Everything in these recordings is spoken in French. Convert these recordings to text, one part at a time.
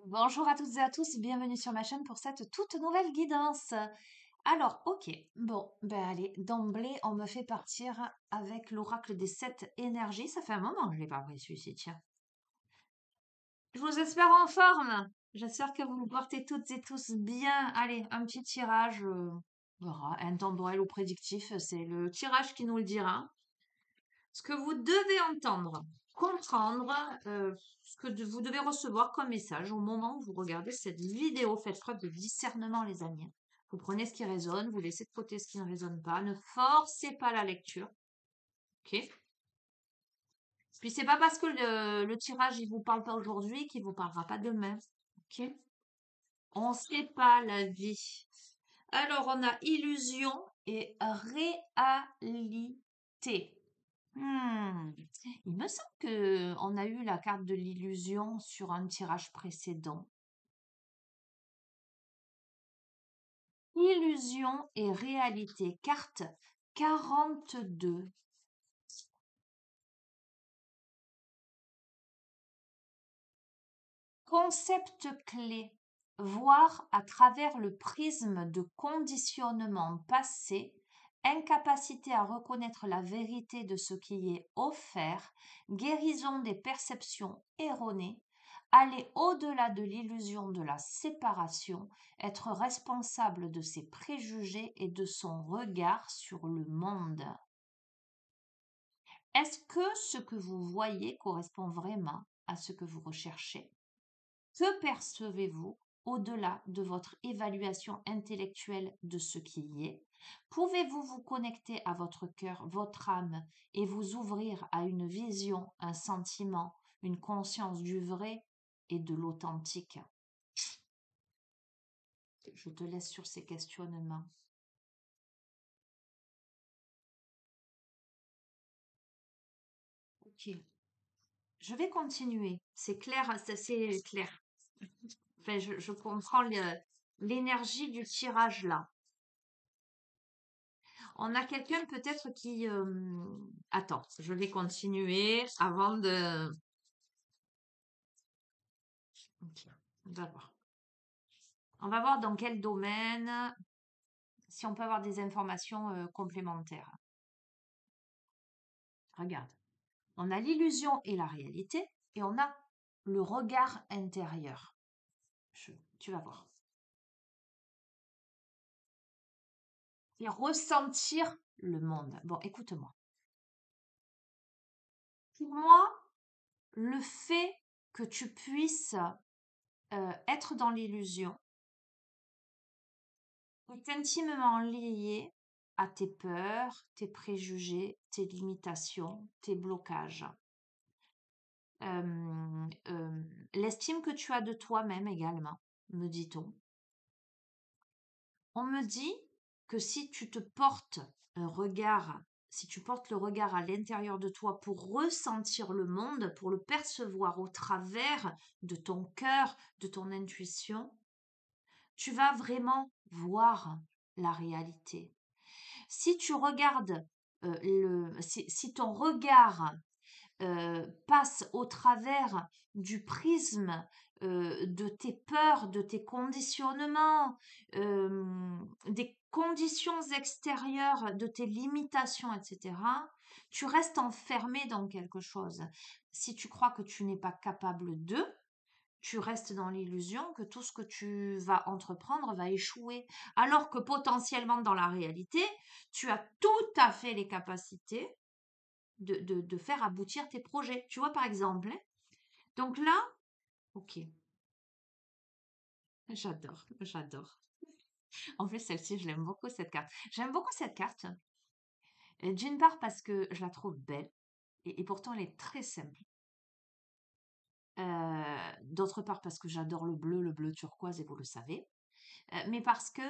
Bonjour à toutes et à tous, bienvenue sur ma chaîne pour cette toute nouvelle guidance. Alors, ok, bon, ben allez, d'emblée, on me fait partir avec l'oracle des 7 énergies. Ça fait un moment que je l'ai pas pris celui-ci, tiens. Je vous espère en forme. J'espère que vous vous portez toutes et tous bien. Allez, un petit tirage, voilà, intemporel ou prédictif, c'est le tirage qui nous le dira. Ce que vous devez entendre, comprendre, ce que vous devez recevoir comme message au moment où vous regardez cette vidéo. Faites preuve de discernement, les amis. Vous prenez ce qui résonne, vous laissez de côté ce qui ne résonne pas. Ne forcez pas la lecture. Ok. Puis c'est pas parce que le tirage il vous parle pas aujourd'hui qu'il vous parlera pas demain. Ok. On ne sait pas la vie. Alors on a illusion et réalité. Il me semble que on a eu la carte de l'illusion sur un tirage précédent. Illusion et réalité, carte 42. Concept clé, voir à travers le prisme de conditionnement passé, incapacité à reconnaître la vérité de ce qui est offert, guérison des perceptions erronées, aller au-delà de l'illusion de la séparation, être responsable de ses préjugés et de son regard sur le monde. Est-ce que ce que vous voyez correspond vraiment à ce que vous recherchez? Que percevez-vous au-delà de votre évaluation intellectuelle de ce qui y est? Pouvez-vous vous connecter à votre cœur, votre âme et vous ouvrir à une vision, un sentiment, une conscience du vrai et de l'authentique? Je te laisse sur ces questionnements. Ok. Je vais continuer. C'est clair, c'est assez clair. Enfin, je comprends l'énergie du tirage là. On a quelqu'un peut-être qui... Attends, je vais continuer avant de... Ok, on va voir. On va voir dans quel domaine, si on peut avoir des informations complémentaires. Regarde, on a l'illusion et la réalité, et on a le regard intérieur. Tu vas voir. Et ressentir le monde. Bon, écoute-moi. Pour moi, le fait que tu puisses être dans l'illusion est intimement lié à tes peurs, tes préjugés, tes limitations, tes blocages. L'estime que tu as de toi-même également, me dit-on. On me dit que si tu te portes un regard, si tu portes le regard à l'intérieur de toi pour ressentir le monde, pour le percevoir au travers de ton cœur, de ton intuition, tu vas vraiment voir la réalité. Si tu regardes, si ton regard passe au travers du prisme de tes peurs, de tes conditionnements, des conditions extérieures, de tes limitations, etc., tu restes enfermé dans quelque chose. Si tu crois que tu n'es pas capable de, tu restes dans l'illusion que tout ce que tu vas entreprendre va échouer. Alors que potentiellement dans la réalité, tu as tout à fait les capacités de faire aboutir tes projets. Tu vois, par exemple. Hein. Donc là, ok, j'adore, j'adore. En plus, celle-ci, je l'aime beaucoup, cette carte. J'aime beaucoup cette carte. D'une part parce que je la trouve belle, et pourtant elle est très simple. D'autre part parce que j'adore le bleu turquoise, et vous le savez. Mais parce que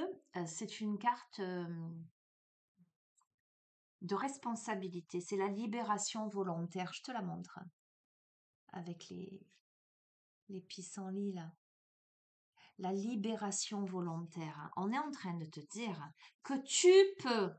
c'est une carte de responsabilité. C'est la libération volontaire. Je te la montre avec les pissenlits là. La libération volontaire. On est en train de te dire que tu peux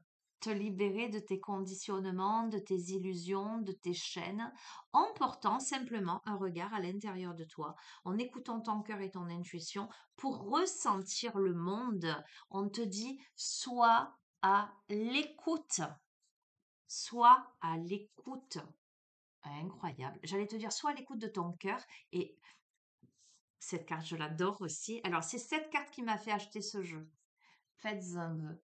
te libérer de tes conditionnements, de tes illusions, de tes chaînes, en portant simplement un regard à l'intérieur de toi, en écoutant ton cœur et ton intuition pour ressentir le monde. On te dit, sois à l'écoute. Sois à l'écoute. Incroyable. J'allais te dire, sois à l'écoute de ton cœur. Et cette carte, je l'adore aussi. Alors, c'est cette carte qui m'a fait acheter ce jeu. Faites un vœu.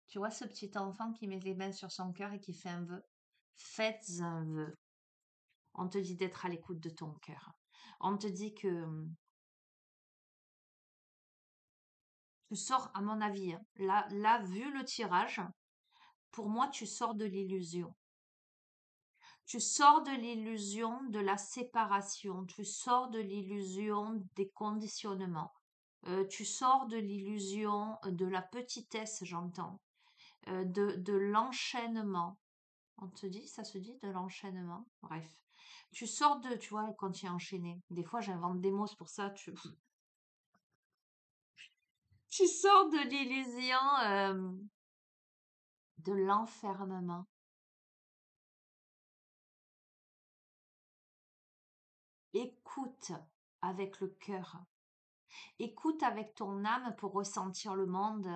Tu vois ce petit enfant qui met les mains sur son cœur et qui fait un vœu? Faites un vœu. On te dit d'être à l'écoute de ton cœur. On te dit que tu sors, à mon avis, hein, là, vu le tirage, pour moi, tu sors de l'illusion. Tu sors de l'illusion de la séparation. Tu sors de l'illusion des conditionnements. Tu sors de l'illusion de la petitesse, j'entends, de l'enchaînement. On te dit, ça se dit de l'enchaînement. Bref. Tu sors de, tu vois, quand tu es enchaîné. Des fois, j'invente des mots, c'est pour ça. Tu sors de l'illusion de l'enfermement. Écoute avec le cœur. Écoute avec ton âme pour ressentir le monde.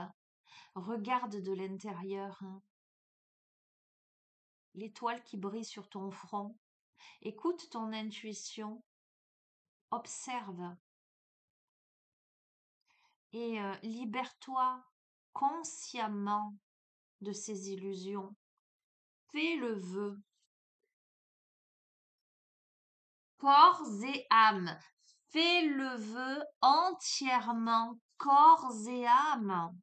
Regarde de l'intérieur, hein, l'étoile qui brille sur ton front. Écoute ton intuition. Observe et libère-toi consciemment de ces illusions. Fais le vœu, corps et âme. Fais le vœu entièrement, corps et âme,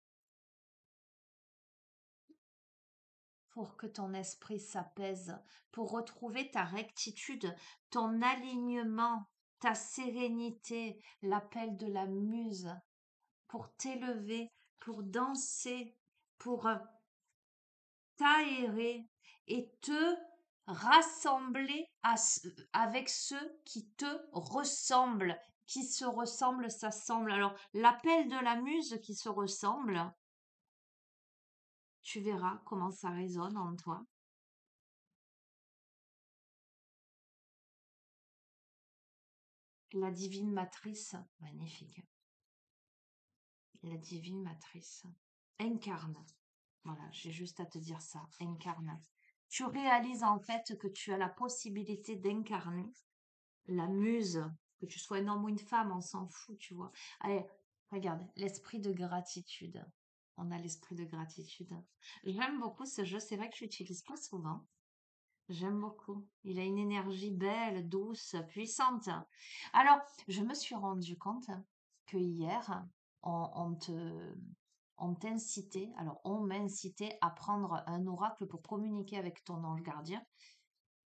pour que ton esprit s'apaise, pour retrouver ta rectitude, ton alignement, ta sérénité, l'appel de la muse, pour t'élever, pour danser, pour t'aérer et te rassembler avec ceux qui te ressemblent, qui se ressemblent, s'assemblent. Alors, l'appel de la muse qui se ressemble, tu verras comment ça résonne en toi. La divine matrice, magnifique. La divine matrice incarne. Voilà, j'ai juste à te dire ça, incarne. Tu réalises en fait que tu as la possibilité d'incarner la muse, que tu sois un homme ou une femme, on s'en fout, tu vois. Allez, regarde, l'esprit de gratitude. On a l'esprit de gratitude. J'aime beaucoup ce jeu, c'est vrai que je l'utilise pas souvent. J'aime beaucoup. Il a une énergie belle, douce, puissante. Alors, je me suis rendu compte que hier, on te, on t'incitait, alors on m'incitait à prendre un oracle pour communiquer avec ton ange gardien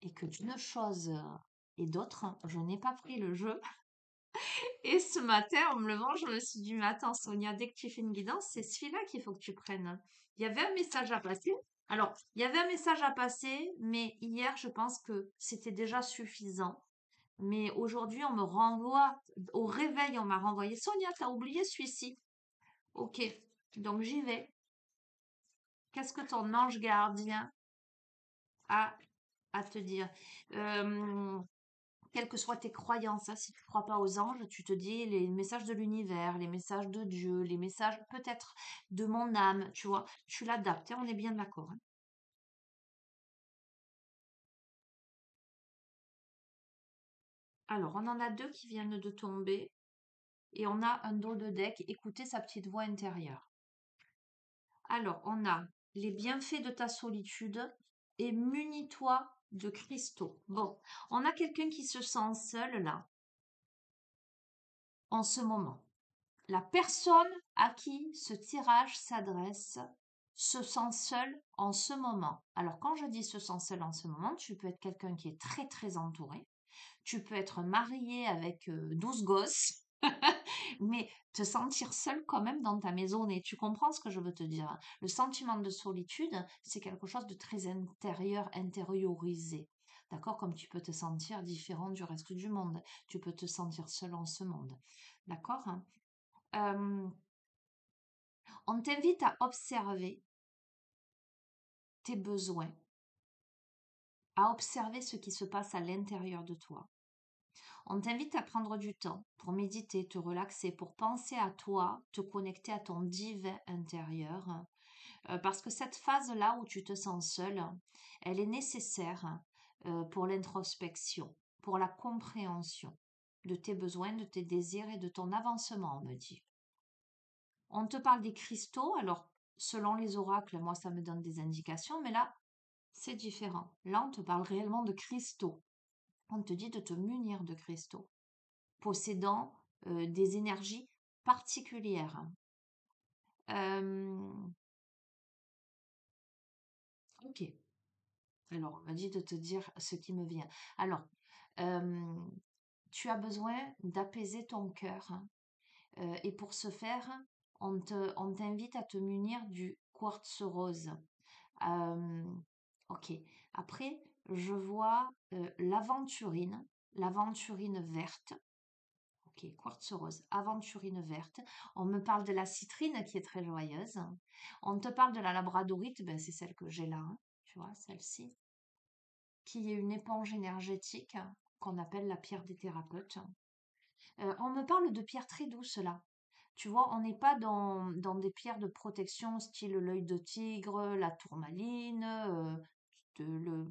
et que d'une chose et d'autre, je n'ai pas pris le jeu. Et ce matin, en me levant, je me suis dit, mais attends, Sonia, dès que tu fais une guidance, c'est celui-là qu'il faut que tu prennes. Il y avait un message à passer. Alors, il y avait un message à passer, mais hier, je pense que c'était déjà suffisant. Mais aujourd'hui, on me renvoie, au réveil, on m'a renvoyé, Sonia, t'as oublié celui-ci. Ok, donc j'y vais. Qu'est-ce que ton ange gardien a à te dire? Quelles que soient tes croyances, hein, si tu ne crois pas aux anges, tu te dis les messages de l'univers, les messages de Dieu, les messages peut-être de mon âme, tu vois, tu l'adaptes, hein, on est bien d'accord, hein. Alors, on en a deux qui viennent de tomber et on a un dos de deck, écoutez sa petite voix intérieure. Alors, on a les bienfaits de ta solitude et munis-toi de cristaux. Bon, on a quelqu'un qui se sent seul là, en ce moment. La personne à qui ce tirage s'adresse se sent seule en ce moment. Alors quand je dis se sent seule en ce moment, tu peux être quelqu'un qui est très très entouré, tu peux être marié avec 12 gosses, mais te sentir seul quand même dans ta maison. Et tu comprends ce que je veux te dire. Le sentiment de solitude, c'est quelque chose de très intérieur, intériorisé. D'accord? Comme tu peux te sentir différent du reste du monde. Tu peux te sentir seul en ce monde. D'accord? Euh, on t'invite à observer tes besoins, à observer ce qui se passe à l'intérieur de toi. On t'invite à prendre du temps pour méditer, te relaxer, pour penser à toi, te connecter à ton divin intérieur. Parce que cette phase-là où tu te sens seul, elle est nécessaire pour l'introspection, pour la compréhension de tes besoins, de tes désirs et de ton avancement, on me dit. On te parle des cristaux, alors selon les oracles, moi ça me donne des indications, mais là, c'est différent. Là, on te parle réellement de cristaux. On te dit de te munir de cristaux, possédant des énergies particulières. Euh, ok, alors on m'a dit de te dire ce qui me vient. Alors, euh, tu as besoin d'apaiser ton cœur. Et pour ce faire, on t'invite à te munir du quartz rose. Euh, ok. Après, je vois l'aventurine verte. Ok, quartz rose, aventurine verte. On me parle de la citrine qui est très joyeuse. On te parle de la labradorite, ben c'est celle que j'ai là, hein, tu vois, celle-ci, qui est une éponge énergétique qu'on appelle la pierre des thérapeutes. On me parle de pierres très douces là. Tu vois, on n'est pas dans des pierres de protection style l'œil de tigre, la tourmaline, de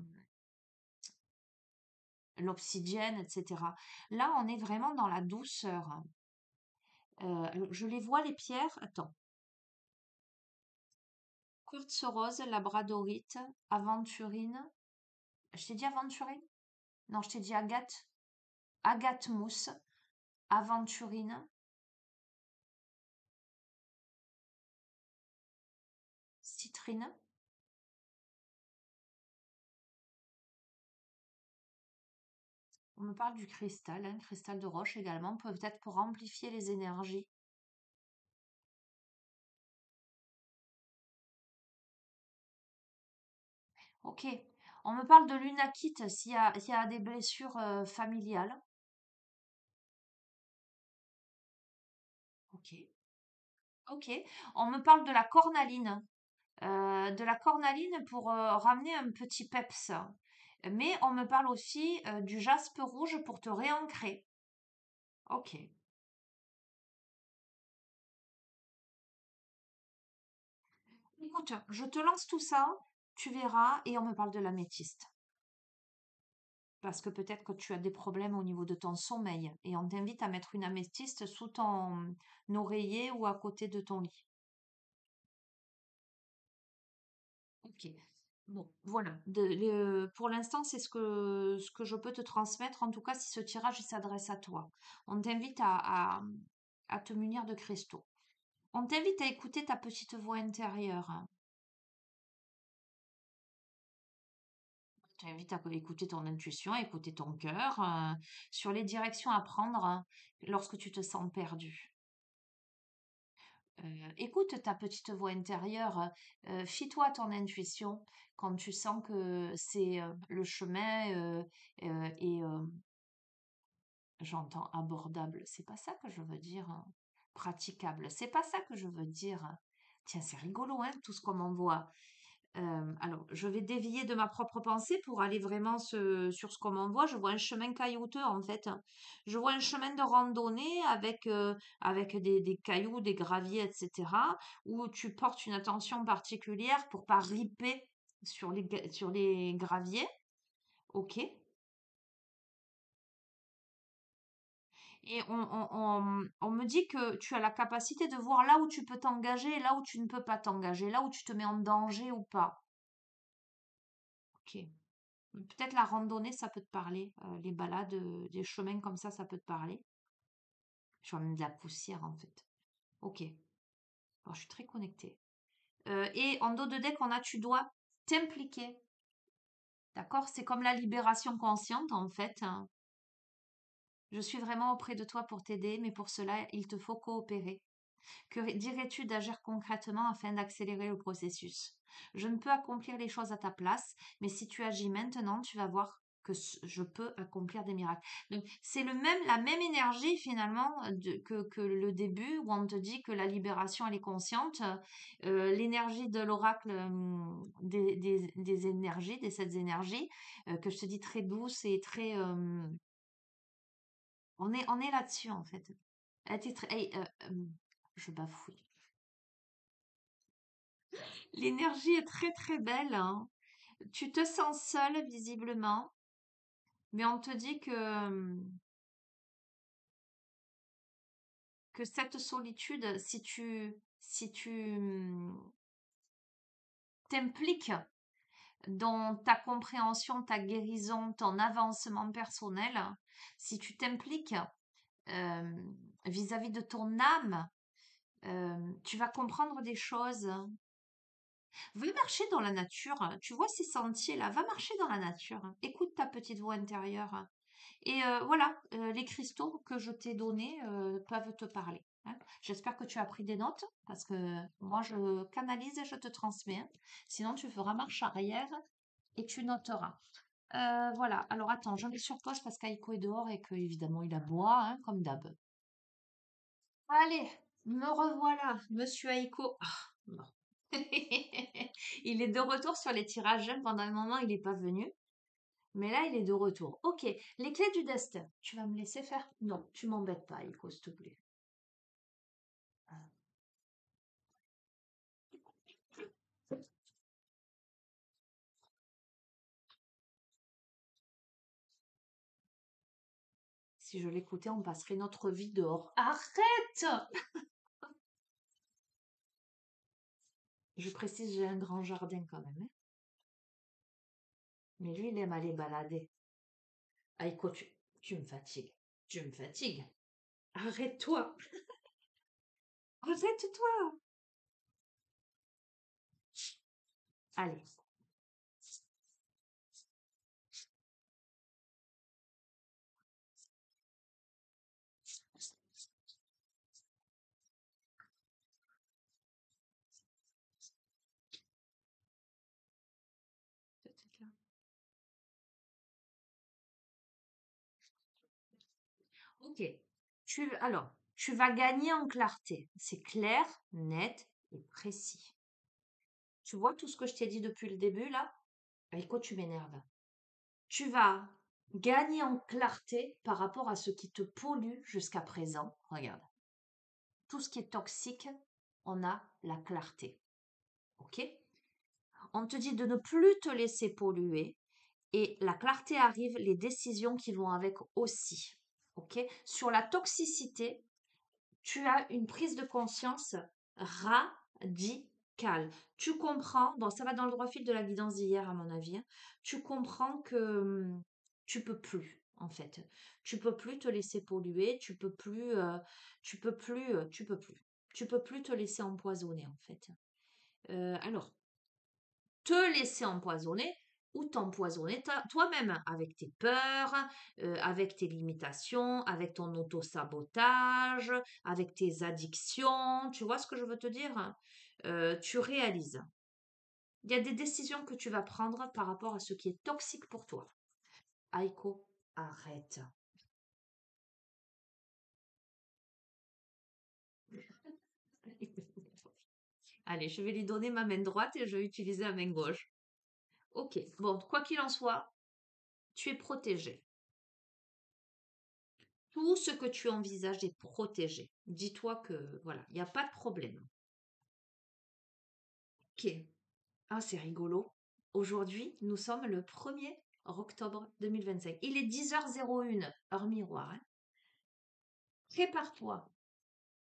l'obsidienne, etc. Là, on est vraiment dans la douceur. Alors, je les vois, les pierres. Attends. Quartz rose, labradorite, aventurine. Je t'ai dit aventurine? Non, je t'ai dit agate. Agate mousse, aventurine, citrine. On me parle du cristal, hein, cristal de roche également, peut-être pour amplifier les énergies. Ok. On me parle de l'unakite s'il y a des blessures familiales. Ok. Ok. On me parle de la cornaline pour ramener un petit peps. Mais on me parle aussi du jaspe rouge pour te réancrer. Ok. Écoute, je te lance tout ça, tu verras, et on me parle de l'améthyste. Parce que peut-être que tu as des problèmes au niveau de ton sommeil, et on t'invite à mettre une améthyste sous ton oreiller ou à côté de ton lit. Ok. Bon, voilà. Pour l'instant, c'est ce que je peux te transmettre. En tout cas, si ce tirage il s'adresse à toi, on t'invite à te munir de cristaux. On t'invite à écouter ta petite voix intérieure, hein. On t'invite à écouter ton intuition, à écouter ton cœur, sur les directions à prendre, hein, lorsque tu te sens perdu. Écoute ta petite voix intérieure, fie-toi à ton intuition quand tu sens que c'est le chemin est, j'entends abordable. C'est pas ça que je veux dire, hein. Praticable. C'est pas ça que je veux dire. Tiens, c'est rigolo, hein, tout ce qu'on m'envoie. Alors, je vais dévier de ma propre pensée pour aller vraiment sur ce qu'on m'envoie. Je vois un chemin caillouteux, en fait. Je vois un chemin de randonnée avec des cailloux, des graviers, etc., où tu portes une attention particulière pour pas riper sur les graviers. OK. Et on me dit que tu as la capacité de voir là où tu peux t'engager et là où tu ne peux pas t'engager, là où tu te mets en danger ou pas. Ok. Peut-être la randonnée, ça peut te parler. Les balades, des chemins comme ça peut te parler. Je vois même de la poussière en fait. Ok. Alors, je suis très connectée. Et en dos de deck, on a tu dois t'impliquer. D'accord? C'est comme la libération consciente en fait, hein. Je suis vraiment auprès de toi pour t'aider, mais pour cela, il te faut coopérer. Que dirais-tu d'agir concrètement afin d'accélérer le processus? Je ne peux accomplir les choses à ta place, mais si tu agis maintenant, tu vas voir je peux accomplir des miracles. Donc, c'est la même énergie finalement que le début où on te dit que la libération, elle est consciente. L'énergie de l'oracle des énergies, des sept énergies, que je te dis très douce et très... on est là-dessus en fait. Elle était je bafouille. L'énergie est très très belle, hein. Tu te sens seule visiblement, mais on te dit que cette solitude, si tu t'impliques dans ta compréhension, ta guérison, ton avancement personnel, si tu t'impliques euh, vis-à-vis de ton âme, tu vas comprendre des choses. Va marcher dans la nature. Tu vois ces sentiers-là, va marcher dans la nature. Écoute ta petite voix intérieure. Et voilà, les cristaux que je t'ai donnés peuvent te parler, hein. J'espère que tu as pris des notes parce que moi, je canalise et je te transmets, hein. Sinon, tu feras marche arrière et tu noteras. Voilà. Alors attends, je mets sur pause parce qu'Aïko est dehors et que évidemment il aboie, hein, comme d'hab. Allez, me revoilà, Monsieur Aïko. Ah, bon. Il est de retour sur les tirages. Pendant un moment, il n'est pas venu. Mais là, il est de retour. Ok, les clés du destin. Tu vas me laisser faire? Non, tu m'embêtes pas, Aïko, s'il te plaît. Si je l'écoutais, on passerait notre vie dehors. Arrête! Je précise, j'ai un grand jardin quand même, hein. Mais lui, il aime aller balader. Aïko, tu me fatigues. Tu me fatigues. Arrête-toi. Arrête-toi. Allez. Ok. Alors, tu vas gagner en clarté. C'est clair, net et précis. Tu vois tout ce que je t'ai dit depuis le début là? Aïko, tu m'énerves. Tu vas gagner en clarté par rapport à ce qui te pollue jusqu'à présent. Regarde. Tout ce qui est toxique, on a la clarté. Ok? On te dit de ne plus te laisser polluer et la clarté arrive, les décisions qui vont avec aussi. Ok? Sur la toxicité, tu as une prise de conscience radicale. Tu comprends, bon, ça va dans le droit fil de la guidance d'hier, à mon avis, hein. Tu comprends que tu peux plus, en fait. Tu peux plus te laisser polluer, tu peux plus te laisser empoisonner, en fait. Alors, te laisser empoisonner ou t'empoisonner toi-même avec tes peurs, avec tes limitations, avec ton auto-sabotage, avec tes addictions. Tu vois ce que je veux te dire? Tu réalises. Il y a des décisions que tu vas prendre par rapport à ce qui est toxique pour toi. Aiko, arrête. Allez, je vais lui donner ma main droite et je vais utiliser la main gauche. Ok, bon, quoi qu'il en soit, tu es protégé. Tout ce que tu envisages est protégé. Dis-toi que, voilà, il n'y a pas de problème. Ok. Ah, c'est rigolo. Aujourd'hui, nous sommes le 1er octobre 2025. Il est 10h01, heure miroir, hein. Prépare-toi.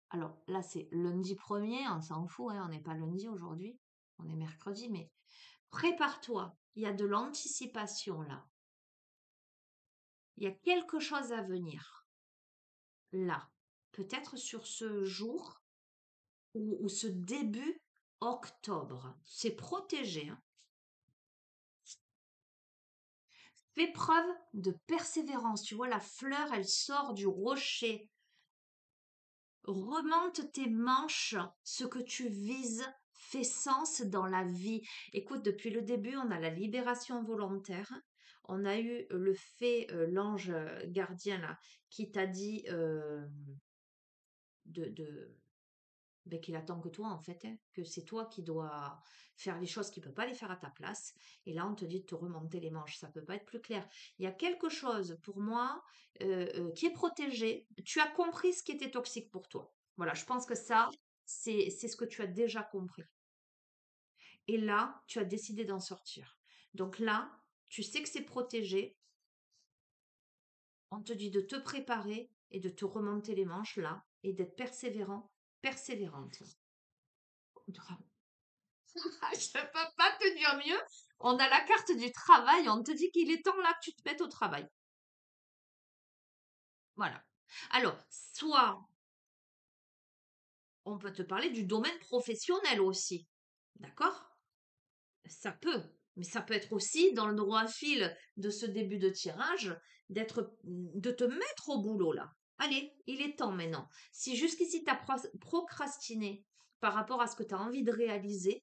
Alors là, c'est lundi 1er, on s'en fout, hein, on n'est pas lundi aujourd'hui, on est mercredi, mais prépare-toi. Il y a de l'anticipation là. Il y a quelque chose à venir là. Peut-être sur ce jour ou ce début octobre. C'est protégé, hein. Fais preuve de persévérance. Tu vois, la fleur, elle sort du rocher. Remonte tes manches. Ce que tu vises fait sens dans la vie. Écoute, depuis le début, on a la libération volontaire. on a eu le fait, l'ange gardien là, qui t'a dit de ben, qu'il attend que toi en fait, hein, que c'est toi qui dois faire les choses qu'il ne peut pas les faire à ta place. Et là, on te dit de te remonter les manches. Ça peut pas être plus clair. Il y a quelque chose pour moi qui est protégé. Tu as compris ce qui était toxique pour toi. Voilà, je pense que ça, c'est ce que tu as déjà compris. Et là, tu as décidé d'en sortir. Donc là, tu sais que c'est protégé. On te dit de te préparer et de te remonter les manches là et d'être persévérant, persévérante. Je ne peux pas te dire mieux. On a la carte du travail. On te dit qu'il est temps là que tu te mettes au travail. Voilà. Alors, soit on peut te parler du domaine professionnel aussi. D'accord? Ça peut. Mais ça peut être aussi dans le droit fil de ce début de tirage de te mettre au boulot là. Allez, il est temps maintenant. Si jusqu'ici tu as procrastiné par rapport à ce que tu as envie de réaliser,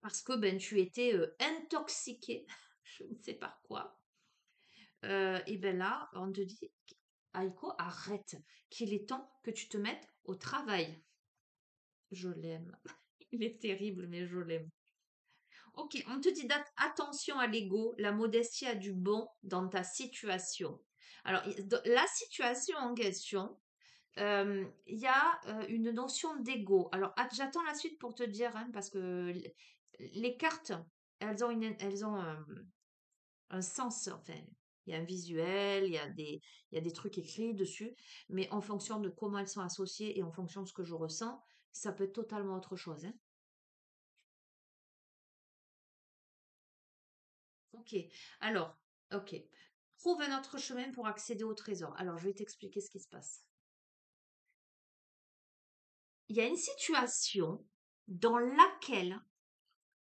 parce que ben, tu étais intoxiqué, je ne sais pas quoi, et ben là, on te dit, Aiko, arrête, qu'il est temps que tu te mettes au travail. Je l'aime. Il est terrible, mais je l'aime. Ok, on te dit attention à l'ego, la modestie a du bon dans ta situation. Alors, la situation en question, il y a une notion d'ego. Alors, j'attends la suite pour te dire, hein, parce que les cartes, elles ont un sens, enfin, il y a un visuel, il y a des trucs écrits dessus, mais en fonction de comment elles sont associées et en fonction de ce que je ressens, ça peut être totalement autre chose, hein. Ok, alors, ok. Trouve un autre chemin pour accéder au trésor. Alors, je vais t'expliquer ce qui se passe. Il y a une situation dans laquelle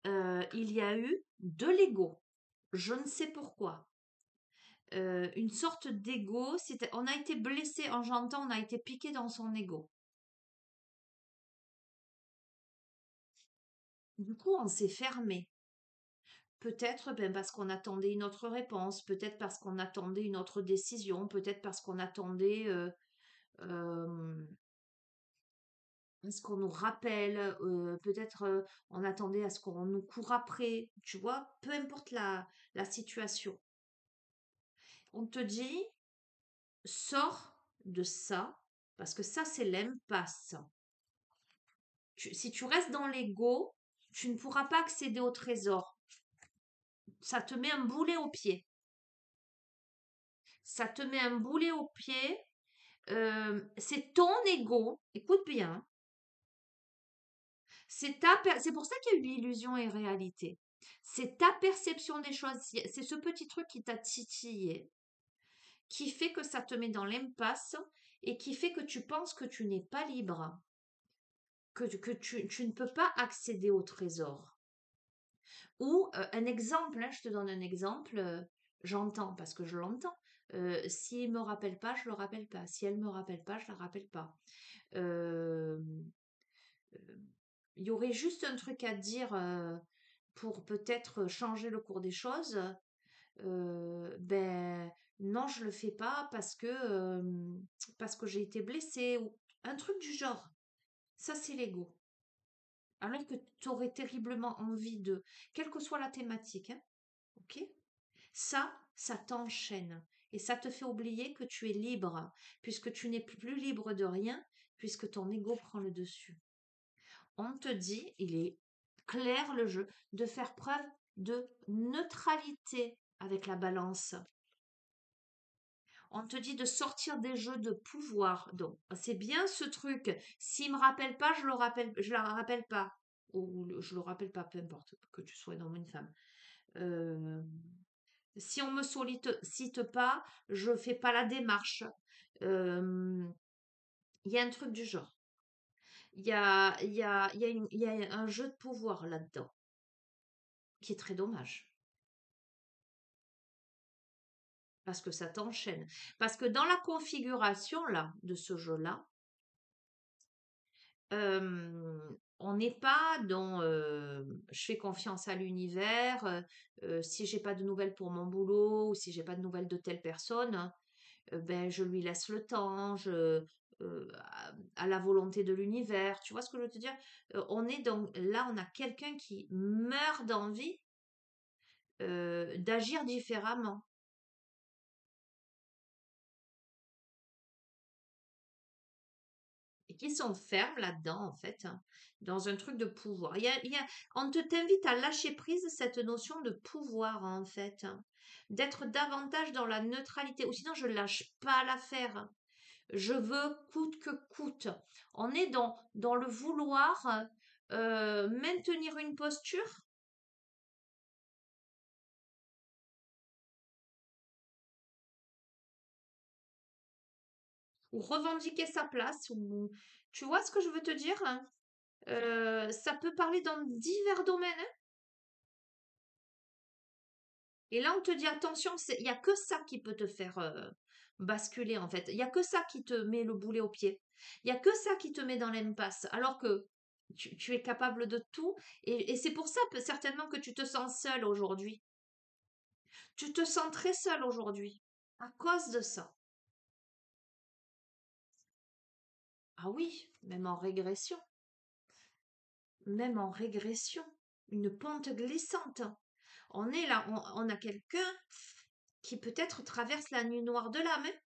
il y a eu de l'ego. Je ne sais pourquoi. Une sorte d'ego, on a été blessé en j'entends, on a été piqué dans son ego. Du coup, on s'est fermé. Peut-être ben, parce qu'on attendait une autre réponse, peut-être parce qu'on attendait une autre décision, peut-être parce qu'on attendait euh, à ce qu'on nous rappelle, peut-être on attendait à ce qu'on nous court après, tu vois, peu importe la situation. On te dit, sors de ça, parce que ça, c'est l'impasse. Si tu restes dans l'ego, tu ne pourras pas accéder au trésor. Ça te met un boulet au pied. Ça te met un boulet au pied. C'est ton ego. Écoute bien. C'est pour ça qu'il y a eu illusion et réalité. C'est ta perception des choses. C'est ce petit truc qui t'a titillé, qui fait que ça te met dans l'impasse et qui fait que tu penses que tu n'es pas libre, que tu ne peux pas accéder au trésor. Ou un exemple, hein, je te donne un exemple, j'entends parce que je l'entends. S'il me rappelle pas, je le rappelle pas. Si elle me rappelle pas, je la rappelle pas. Euh, il y aurait juste un truc à dire pour peut-être changer le cours des choses. Ben non, je le fais pas parce que j'ai été blessée ou un truc du genre. Ça, c'est l'ego. Alors que tu aurais terriblement envie de, quelle que soit la thématique, hein, ok? Ça t'enchaîne et ça te fait oublier que tu es libre, puisque tu n'es plus libre de rien, puisque ton ego prend le dessus. On te dit, il est clair le jeu, de faire preuve de neutralité avec la balance. On te dit de sortir des jeux de pouvoir. Donc, c'est bien ce truc. S'il me rappelle pas, je la rappelle pas. Ou je le rappelle pas, peu importe que tu sois un homme ou une femme. Euh, si on me sollicite pas, je fais pas la démarche. Il y a un truc du genre. Il y a un jeu de pouvoir là-dedans qui est très dommage. Parce que ça t'enchaîne. Parce que dans la configuration là de ce jeu-là, On n'est pas dans je fais confiance à l'univers, si j'ai pas de nouvelles pour mon boulot ou si j'ai pas de nouvelles de telle personne, ben je lui laisse le temps, à la volonté de l'univers. Tu vois ce que je veux te dire? On est donc là, on a quelqu'un qui meurt d'envie d'agir différemment. Et qui sont fermes là-dedans, en fait, hein, dans un truc de pouvoir. On t'invite à lâcher prise cette notion de pouvoir, en fait, hein, d'être davantage dans la neutralité. Ou sinon, je lâche pas l'affaire. Je veux coûte que coûte. On est dans le vouloir maintenir une posture. Ou revendiquer sa place. Ou... Tu vois ce que je veux te dire, hein. Ça peut parler dans divers domaines, hein. Et là, on te dit attention, il n'y a que ça qui peut te faire basculer en fait. Il n'y a que ça qui te met le boulet au pied. Il n'y a que ça qui te met dans l'impasse. Alors que tu es capable de tout. Et c'est pour ça certainement que tu te sens seul aujourd'hui. Tu te sens très seul aujourd'hui. À cause de ça. Ah oui, même en régression. Même en régression. Une pente glissante. On est là, on a quelqu'un qui peut-être traverse la nuit noire de l'âme, hein.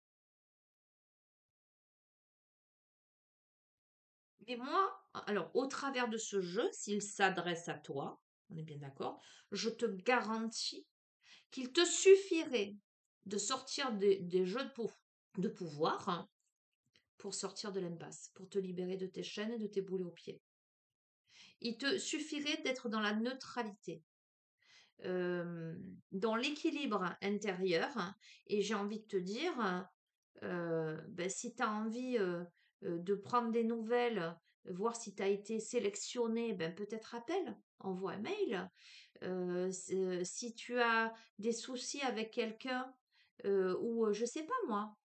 Mais moi, alors, au travers de ce jeu, s'il s'adresse à toi, on est bien d'accord, je te garantis qu'il te suffirait de sortir des jeux de pouvoir, hein, pour sortir de l'impasse, pour te libérer de tes chaînes et de tes boulets aux pieds. Il te suffirait d'être dans la neutralité, euh, dans l'équilibre intérieur. Et j'ai envie de te dire, ben, si tu as envie de prendre des nouvelles, voir si tu as été sélectionné, ben, peut-être appelle, envoie un mail. Si tu as des soucis avec quelqu'un, ou je sais pas moi,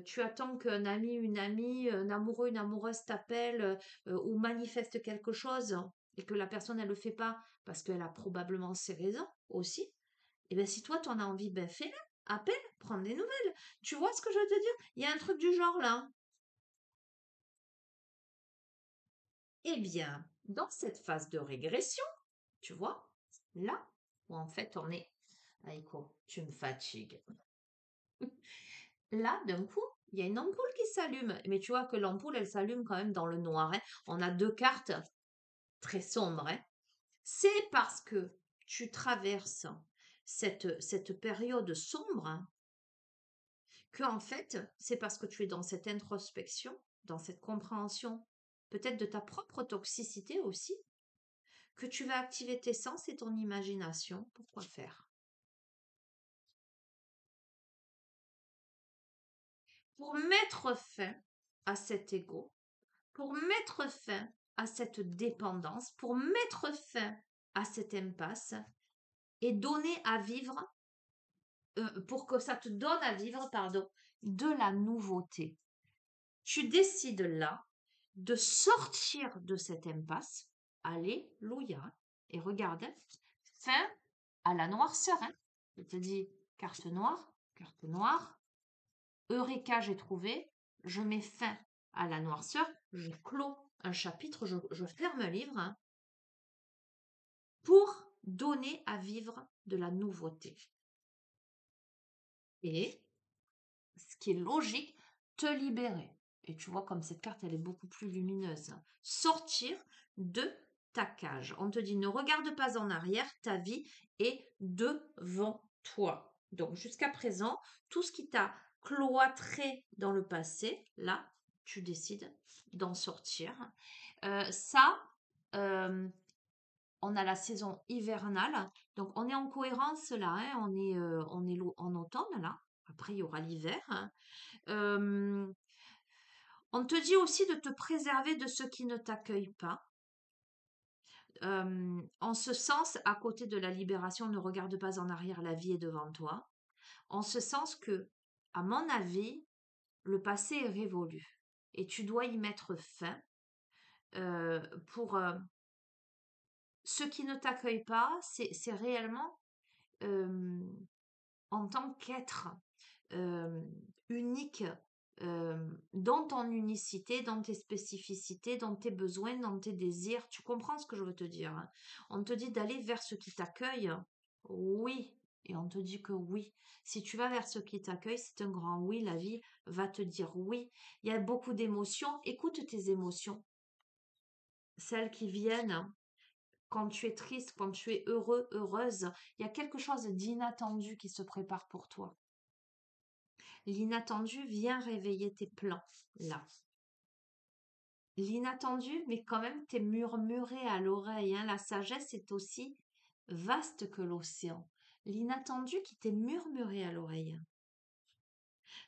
tu attends qu'un ami, une amie, un amoureux, une amoureuse t'appelle ou manifeste quelque chose et que la personne elle le fait pas parce qu'elle a probablement ses raisons aussi, et ben si toi tu en as envie, ben fais-le, appelle, prends des nouvelles. Tu vois ce que je veux te dire? Il y a un truc du genre là, hein. Eh bien, dans cette phase de régression, tu vois, là où en fait on est, Aïko, tu me fatigues. Là, d'un coup, il y a une ampoule qui s'allume. Mais tu vois que l'ampoule, elle s'allume quand même dans le noir, hein. On a deux cartes très sombres, hein. C'est parce que tu traverses cette période sombre, hein, que en fait, c'est parce que tu es dans cette introspection, dans cette compréhension, peut-être de ta propre toxicité aussi, que tu vas activer tes sens et ton imagination. Pourquoi faire? Pour mettre fin à cet ego, pour mettre fin à cette dépendance, pour mettre fin à cette impasse et donner à vivre, pour que ça te donne à vivre, pardon, de la nouveauté. Tu décides là de sortir de cette impasse. Alléluia. Et regarde, fin à la noirceur, hein. Je te dis carte noire. Eureka, j'ai trouvé. Je mets fin à la noirceur. Je clôt un chapitre, je ferme un livre, hein, pour donner à vivre de la nouveauté. Et, ce qui est logique, te libérer. Et tu vois comme cette carte, elle est beaucoup plus lumineuse. Sortir de ta cage. On te dit, ne regarde pas en arrière, ta vie est devant toi. Donc jusqu'à présent, tout ce qui t'a cloîtré dans le passé, là, tu décides d'en sortir. Ça, on a la saison hivernale. Donc on est en cohérence là, hein, on est en automne là. Après, il y aura l'hiver, hein. Euh, on te dit aussi de te préserver de ceux qui ne t'accueillent pas. En ce sens, à côté de la libération, ne regarde pas en arrière, la vie est devant toi. En ce sens que, à mon avis, le passé est révolu et tu dois y mettre fin pour Ce qui ne t'accueille pas, c'est réellement euh, en tant qu'être euh, unique, dans ton unicité, dans tes spécificités, dans tes besoins, dans tes désirs. Tu comprends ce que je veux te dire, hein? On te dit d'aller vers ce qui t'accueille. Oui. Et on te dit que oui. Si tu vas vers ce qui t'accueille, c'est un grand oui. La vie va te dire oui. Il y a beaucoup d'émotions. Écoute tes émotions. Celles qui viennent quand tu es triste, quand tu es heureux, heureuse. Il y a quelque chose d'inattendu qui se prépare pour toi. L'inattendu vient réveiller tes plans, là. L'inattendu, mais quand même, t'es murmuré à l'oreille, hein. La sagesse est aussi vaste que l'océan. L'inattendu qui t'est murmuré à l'oreille.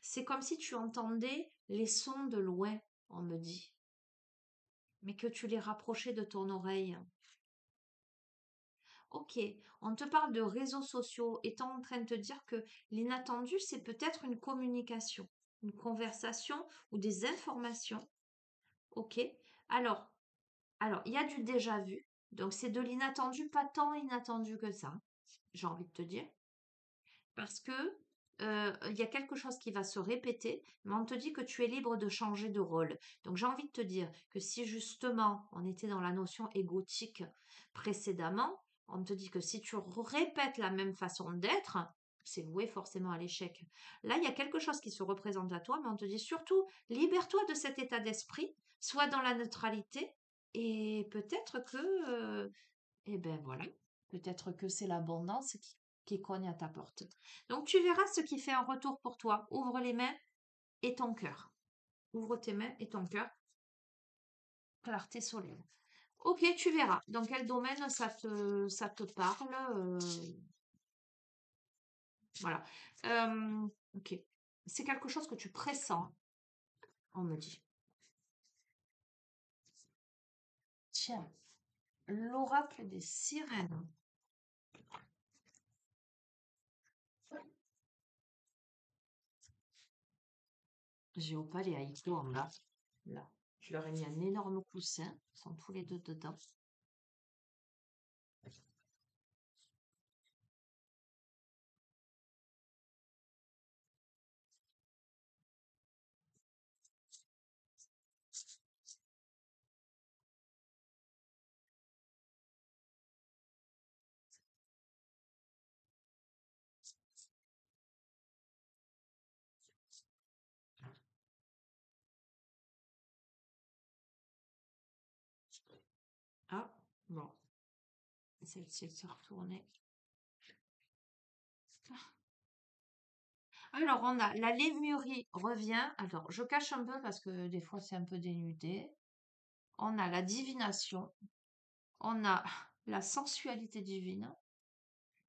C'est comme si tu entendais les sons de loin, on me dit, mais que tu les rapprochais de ton oreille. Ok, on te parle de réseaux sociaux, étant en train de te dire que l'inattendu, c'est peut-être une communication, une conversation ou des informations. Ok, alors, il y a du déjà vu, donc c'est de l'inattendu, pas tant inattendu que ça, j'ai envie de te dire, parce que il y a quelque chose qui va se répéter, mais on te dit que tu es libre de changer de rôle. Donc j'ai envie de te dire que si justement on était dans la notion égotique précédemment, on te dit que si tu répètes la même façon d'être, c'est voué forcément à l'échec. Là, il y a quelque chose qui se représente à toi, mais on te dit surtout, libère-toi de cet état d'esprit, sois dans la neutralité, et peut-être que, eh ben voilà, peut-être que c'est l'abondance qui cogne à ta porte. Donc tu verras ce qui fait un retour pour toi. Ouvre les mains et ton cœur. Ouvre tes mains et ton cœur. Clarté solaire. Ok, tu verras. Dans quel domaine ça te parle. Voilà. Ok. C'est quelque chose que tu pressens, on me dit. Tiens, l'oracle des sirènes. Géopale et Aïko en bas. Là. Je leur ai mis un énorme coussin. Ils sont tous les deux dedans. Ah, bon. Celle-ci s'est retournée. Alors, on a la lémurie revient. Alors, je cache un peu parce que des fois, c'est un peu dénudé. On a la divination. On a la sensualité divine.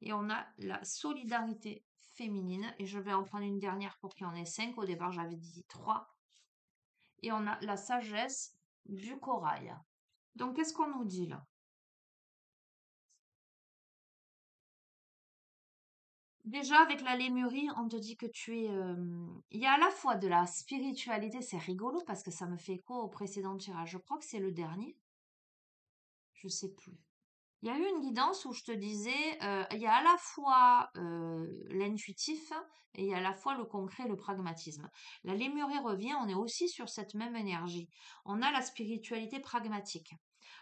Et on a la solidarité féminine. Et je vais en prendre une dernière pour qu'il y en ait 5. Au départ, j'avais dit 3. Et on a la sagesse du corail. Donc, qu'est-ce qu'on nous dit là? Déjà, avec la lémurie, on te dit que tu es... Il y a à la fois de la spiritualité, c'est rigolo parce que ça me fait écho au précédent tirage. Je crois que c'est le dernier. Je sais plus. Il y a eu une guidance où je te disais, il y a à la fois l'intuitif et il y a à la fois le concret, le pragmatisme. La lémurie revient, on est aussi sur cette même énergie. On a la spiritualité pragmatique.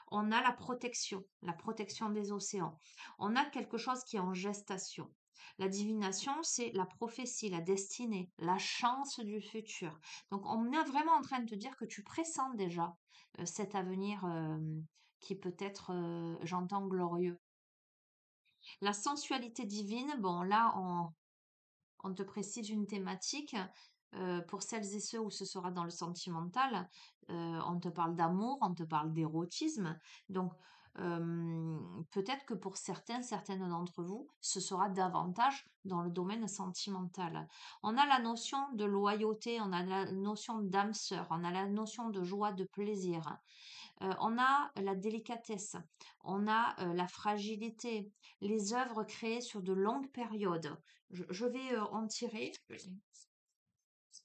On a la protection des océans. On a quelque chose qui est en gestation. La divination, c'est la prophétie, la destinée, la chance du futur. Donc, on est vraiment en train de te dire que tu pressens déjà cet avenir qui peut être, j'entends, glorieux. La sensualité divine, bon, là, on te précise une thématique. Pour celles et ceux où ce sera dans le sentimental, on te parle d'amour, on te parle d'érotisme. Donc, peut-être que pour certaines d'entre vous, ce sera davantage dans le domaine sentimental. On a la notion de loyauté, on a la notion d'âme sœur, on a la notion de joie, de plaisir. On a la délicatesse, on a la fragilité, les œuvres créées sur de longues périodes. Je vais en tirer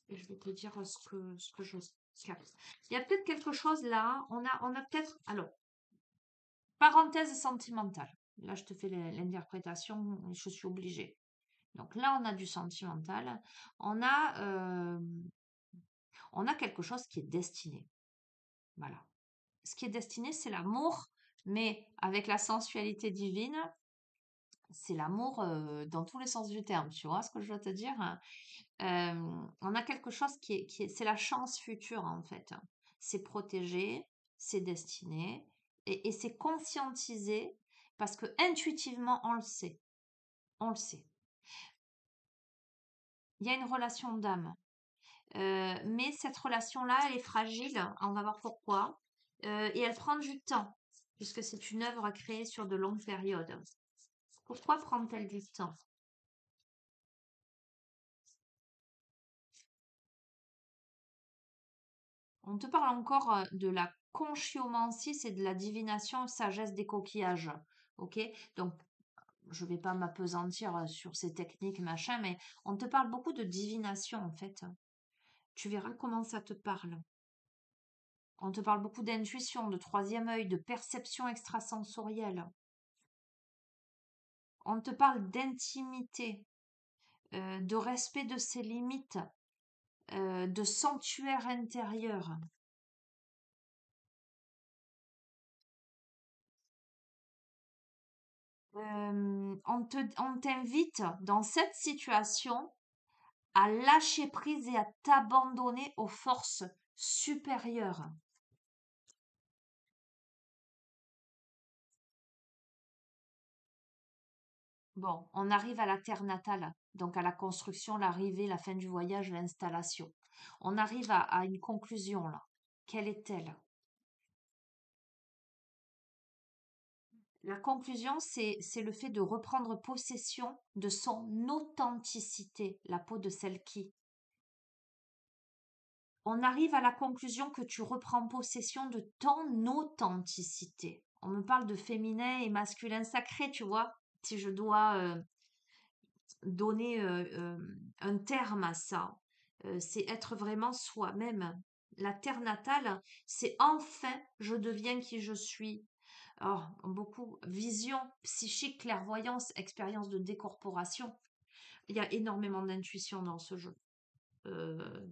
et je vais te dire ce que je capte. Il y a peut-être quelque chose là, on a peut-être, alors, Parenthèse sentimentale. Là, je te fais l'interprétation, je suis obligée. Donc là, on a du sentimental. On a, on a quelque chose qui est destiné. Voilà. Ce qui est destiné, c'est l'amour, mais avec la sensualité divine, c'est l'amour dans tous les sens du terme. Tu vois ce que je veux te dire? On a quelque chose c'est la chance future en fait. C'est protégé, c'est destiné et c'est conscientisé parce que intuitivement on le sait. On le sait. Il y a une relation d'âme. Mais cette relation-là, elle est fragile. On va voir pourquoi. Et elle prend du temps, puisque c'est une œuvre créée sur de longues périodes. Pourquoi prend-elle du temps? On te parle encore de la conchiomancie, c'est de la divination, sagesse des coquillages. Ok? Donc, je vais pas m'appesantir sur ces techniques, machin, mais on te parle beaucoup de divination en fait. Tu verras comment ça te parle. On te parle beaucoup d'intuition, de troisième œil, de perception extrasensorielle. On te parle d'intimité, de respect de ses limites, de sanctuaire intérieur. On t'invite dans cette situation à lâcher prise et à t'abandonner aux forces supérieures. Bon, on arrive à la terre natale, donc à la construction, l'arrivée, la fin du voyage, l'installation. On arrive à une conclusion là. Quelle est-elle? La conclusion, c'est le fait de reprendre possession de son authenticité, la peau de celle qui. On arrive à la conclusion que tu reprends possession de ton authenticité. On me parle de féminin et masculin sacré, tu vois. Si je dois donner un terme à ça, c'est être vraiment soi-même. La terre natale, c'est enfin je deviens qui je suis. Alors, beaucoup vision psychique, clairvoyance, expérience de décorporation. Il y a énormément d'intuition dans ce jeu. Euh,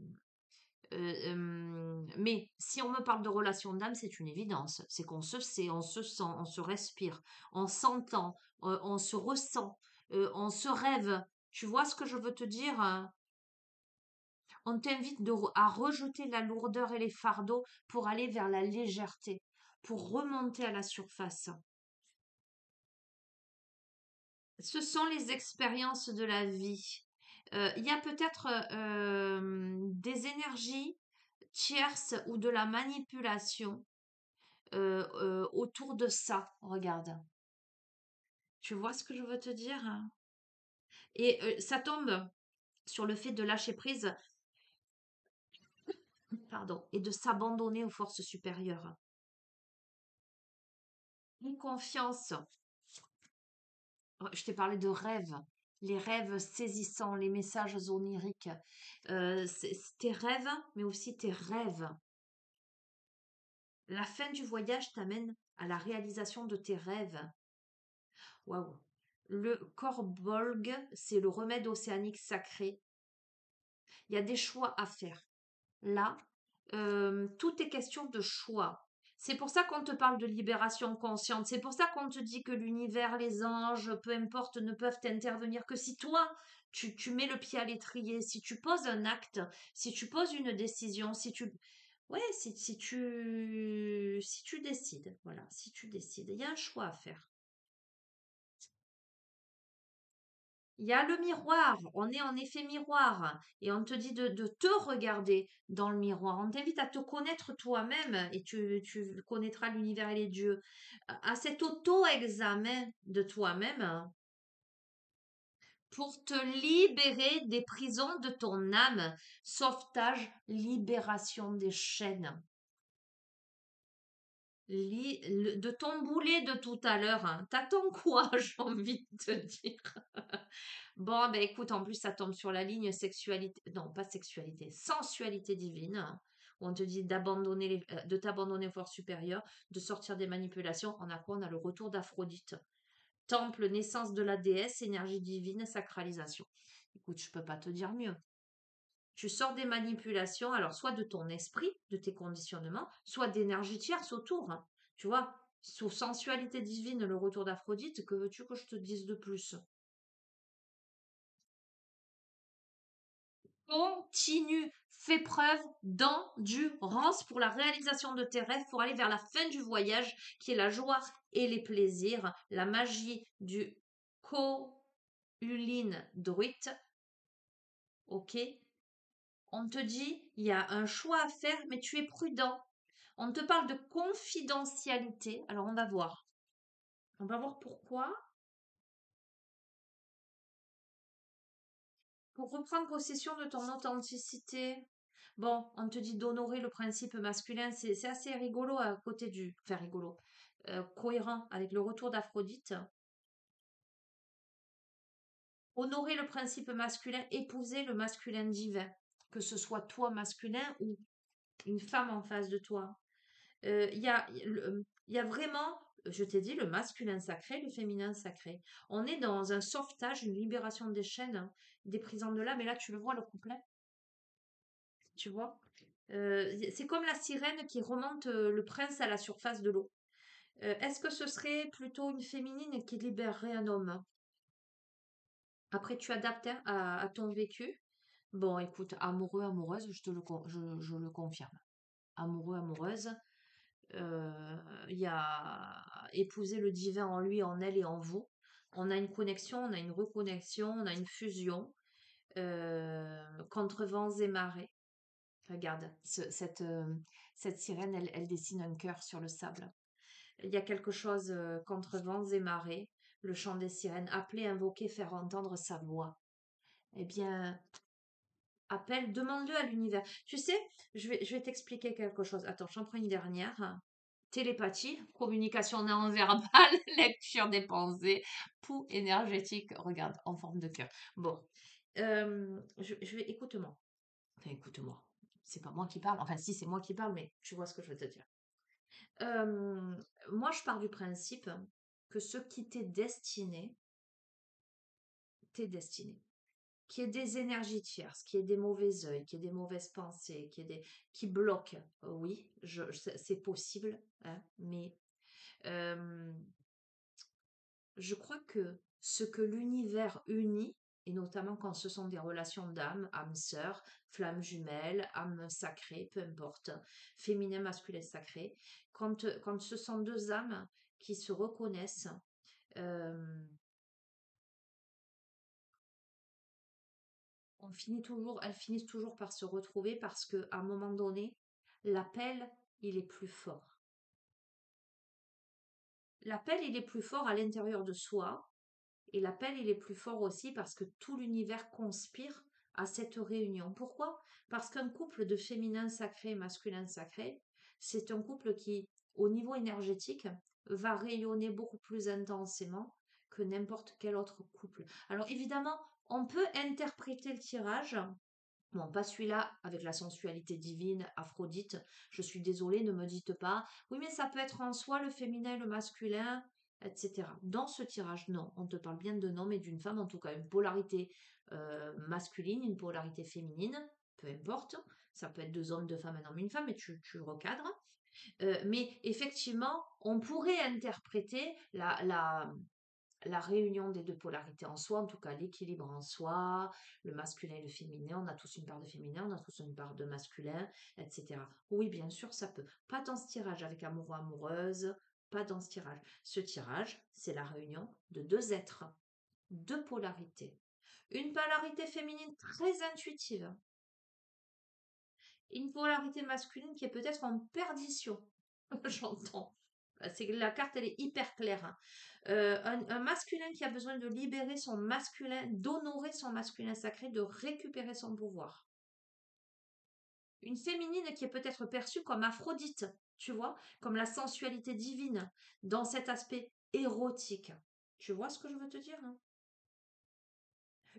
mais si on me parle de relation d'âme, c'est une évidence. C'est qu'on se sait, on se sent, on se respire, on s'entend, on se ressent, on se rêve. Tu vois ce que je veux te dire, hein? On t'invite à rejeter la lourdeur et les fardeaux pour aller vers la légèreté, pour remonter à la surface. Ce sont les expériences de la vie. Il y a peut-être des énergies tierces ou de la manipulation autour de ça. Regarde. Tu vois ce que je veux te dire? Et ça tombe sur le fait de lâcher prise, pardon, et de s'abandonner aux forces supérieures. Une confiance. Je t'ai parlé de rêves. Les rêves saisissants, les messages oniriques. C'est tes rêves, mais aussi tes rêves. La fin du voyage t'amène à la réalisation de tes rêves. Waouh. Le Korbolg, c'est le remède océanique sacré. Il y a des choix à faire. Là, tout est question de choix. C'est pour ça qu'on te parle de libération consciente. C'est pour ça qu'on te dit que l'univers, les anges, peu importe, ne peuvent intervenir que si toi, tu mets le pied à l'étrier, si tu poses un acte, si tu poses une décision, si tu... Ouais, si tu décides, voilà, si tu décides, il y a un choix à faire. Il y a le miroir, on est en effet miroir et on te dit de te regarder dans le miroir. On t'invite à te connaître toi-même et tu connaîtras l'univers et les dieux. À cet auto-examen de toi-même pour te libérer des prisons de ton âme. Sauvetage, libération des chaînes. De ton boulet de tout à l'heure. Hein. T'attends quoi, j'ai envie de te dire. Bon, ben écoute, en plus, ça tombe sur la ligne sexualité. Non, pas sexualité, sensualité divine. où on te dit de t'abandonner aux forces supérieures, de sortir des manipulations. On a quoi? On a le retour d'Aphrodite. Temple, naissance de la déesse, énergie divine, sacralisation. Écoute, je peux pas te dire mieux. Tu sors des manipulations, alors soit de ton esprit, de tes conditionnements, soit d'énergie tierce autour, hein. Tu vois, sous sensualité divine, le retour d'Aphrodite, que veux-tu que je te dise de plus? Continue, fais preuve d'endurance pour la réalisation de tes rêves, pour aller vers la fin du voyage, qui est la joie et les plaisirs, la magie du Kōulin Druid. Ok? On te dit, il y a un choix à faire, mais tu es prudent. On te parle de confidentialité. Alors, on va voir. On va voir pourquoi. Pour reprendre possession de ton authenticité. Bon, on te dit d'honorer le principe masculin. C'est assez rigolo à côté du... Enfin, rigolo. Cohérent avec le retour d'Aphrodite. Honorer le principe masculin, épouser le masculin divin. Que ce soit toi masculin ou une femme en face de toi. Il y a vraiment, je t'ai dit, le masculin sacré, le féminin sacré. On est dans un sauvetage, une libération des chaînes, hein, des prisons de l'âme. Et là, tu le vois, le couplet, tu vois. C'est comme la sirène qui remonte le prince à la surface de l'eau. Est-ce que ce serait plutôt une féminine qui libérerait un homme? Après, tu adaptes, hein, à ton vécu. Bon, écoute, amoureux, amoureuse, je le confirme. Amoureux, amoureuse, il y a épouser le divin en lui, en elle et en vous. On a une connexion, on a une reconnexion, on a une fusion contre vents et marées. Regarde, cette sirène, elle dessine un cœur sur le sable. Il y a quelque chose contre vents et marées, le chant des sirènes, appeler, invoquer, faire entendre sa voix. Eh bien, appelle, demande-le à l'univers. Tu sais, je vais t'expliquer quelque chose. Attends, j'en prends une dernière. Télépathie, communication non verbale, lecture des pensées, pouls énergétique, regarde, en forme de cœur. Bon, je vais, écoute-moi. Enfin, écoute-moi. C'est pas moi qui parle. Enfin, si, c'est moi qui parle, mais tu vois ce que je veux te dire. Euh, Moi, je pars du principe que ce qui t'est destiné. Qu'il y ait des énergies tierces, qu'il y ait des mauvais œils, qu'il y ait des mauvaises pensées, qui bloquent. Oui, c'est possible, hein, mais euh, je crois que ce que l'univers unit, et notamment quand ce sont des relations d'âme, âme sœur, flamme jumelle, âme sacrée, peu importe, féminin, masculin, sacré, quand ce sont deux âmes qui se reconnaissent, euh, elles finissent toujours par se retrouver parce qu'à un moment donné, l'appel, il est plus fort. L'appel, il est plus fort à l'intérieur de soi, et l'appel, il est plus fort aussi parce que tout l'univers conspire à cette réunion. Pourquoi? Parce qu'un couple de féminin sacré et masculin sacré, c'est un couple qui, au niveau énergétique, va rayonner beaucoup plus intensément que n'importe quel autre couple. Alors évidemment, on peut interpréter le tirage. Bon, pas celui-là avec la sensualité divine, Aphrodite. Je suis désolée, ne me dites pas. Oui, mais ça peut être en soi le féminin et le masculin, etc. Dans ce tirage, non. On te parle bien d'un homme et d'une femme, en tout cas une polarité masculine, une polarité féminine, peu importe. Ça peut être deux hommes, deux femmes, un homme, une femme, mais tu recadres. Mais effectivement, on pourrait interpréter la réunion des deux polarités en soi, en tout cas l'équilibre en soi, le masculin et le féminin, on a tous une part de féminin, on a tous une part de masculin, etc. Oui, bien sûr, ça peut. Pas dans ce tirage avec amoureux, amoureuse, pas dans ce tirage. Ce tirage, c'est la réunion de deux êtres, deux polarités. Une polarité féminine très intuitive, une polarité masculine qui est peut-être en perdition. J'entends. C'est la carte, elle est hyper claire, hein. Un masculin qui a besoin de libérer son masculin, d'honorer son masculin sacré, de récupérer son pouvoir. Une féminine qui est peut-être perçue comme Aphrodite, tu vois, comme la sensualité divine, dans cet aspect érotique. Tu vois ce que je veux te dire, hein?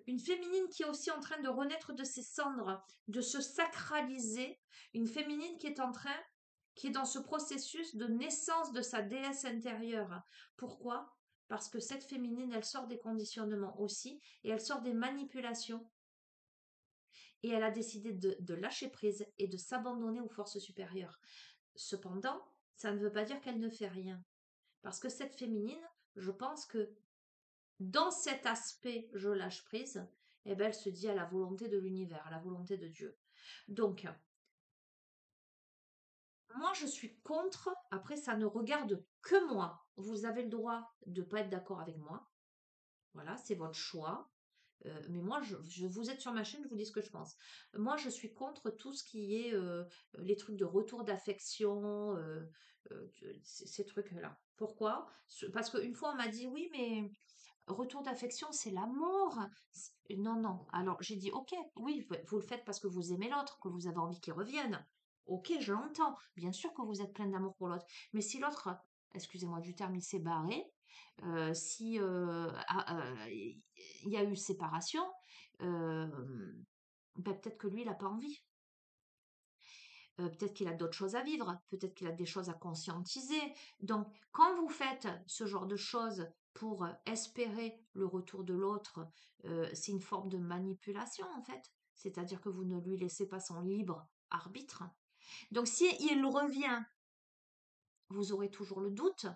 Une féminine qui est aussi en train de renaître de ses cendres, de se sacraliser. Une féminine qui est dans ce processus de naissance de sa déesse intérieure. Pourquoi? Parce que cette féminine, elle sort des conditionnements aussi, et elle sort des manipulations. Et elle a décidé de lâcher prise et de s'abandonner aux forces supérieures. Cependant, ça ne veut pas dire qu'elle ne fait rien. Parce que cette féminine, je pense que dans cet aspect je lâche prise, eh ben, elle se dit à la volonté de l'univers, à la volonté de Dieu. Donc, moi, je suis contre. Après, ça ne regarde que moi. Vous avez le droit de ne pas être d'accord avec moi. Voilà, c'est votre choix. Mais moi, vous êtes sur ma chaîne, je vous dis ce que je pense. Moi, je suis contre tout ce qui est les trucs de retour d'affection, ces trucs-là. Pourquoi? Parce qu'une fois, on m'a dit, oui, mais retour d'affection, c'est l'amour. Non, non. Alors, j'ai dit, ok, oui, vous le faites parce que vous aimez l'autre, que vous avez envie qu'il revienne. Ok, je l'entends. Bien sûr que vous êtes plein d'amour pour l'autre. Mais si l'autre, excusez-moi du terme, il s'est barré, si il y a eu séparation, euh, ben, peut-être que lui, il n'a pas envie. Peut-être qu'il a d'autres choses à vivre, peut-être qu'il a des choses à conscientiser. Donc, quand vous faites ce genre de choses pour espérer le retour de l'autre, c'est une forme de manipulation en fait. C'est-à-dire que vous ne lui laissez pas son libre arbitre. Donc, si il revient, vous aurez toujours le doute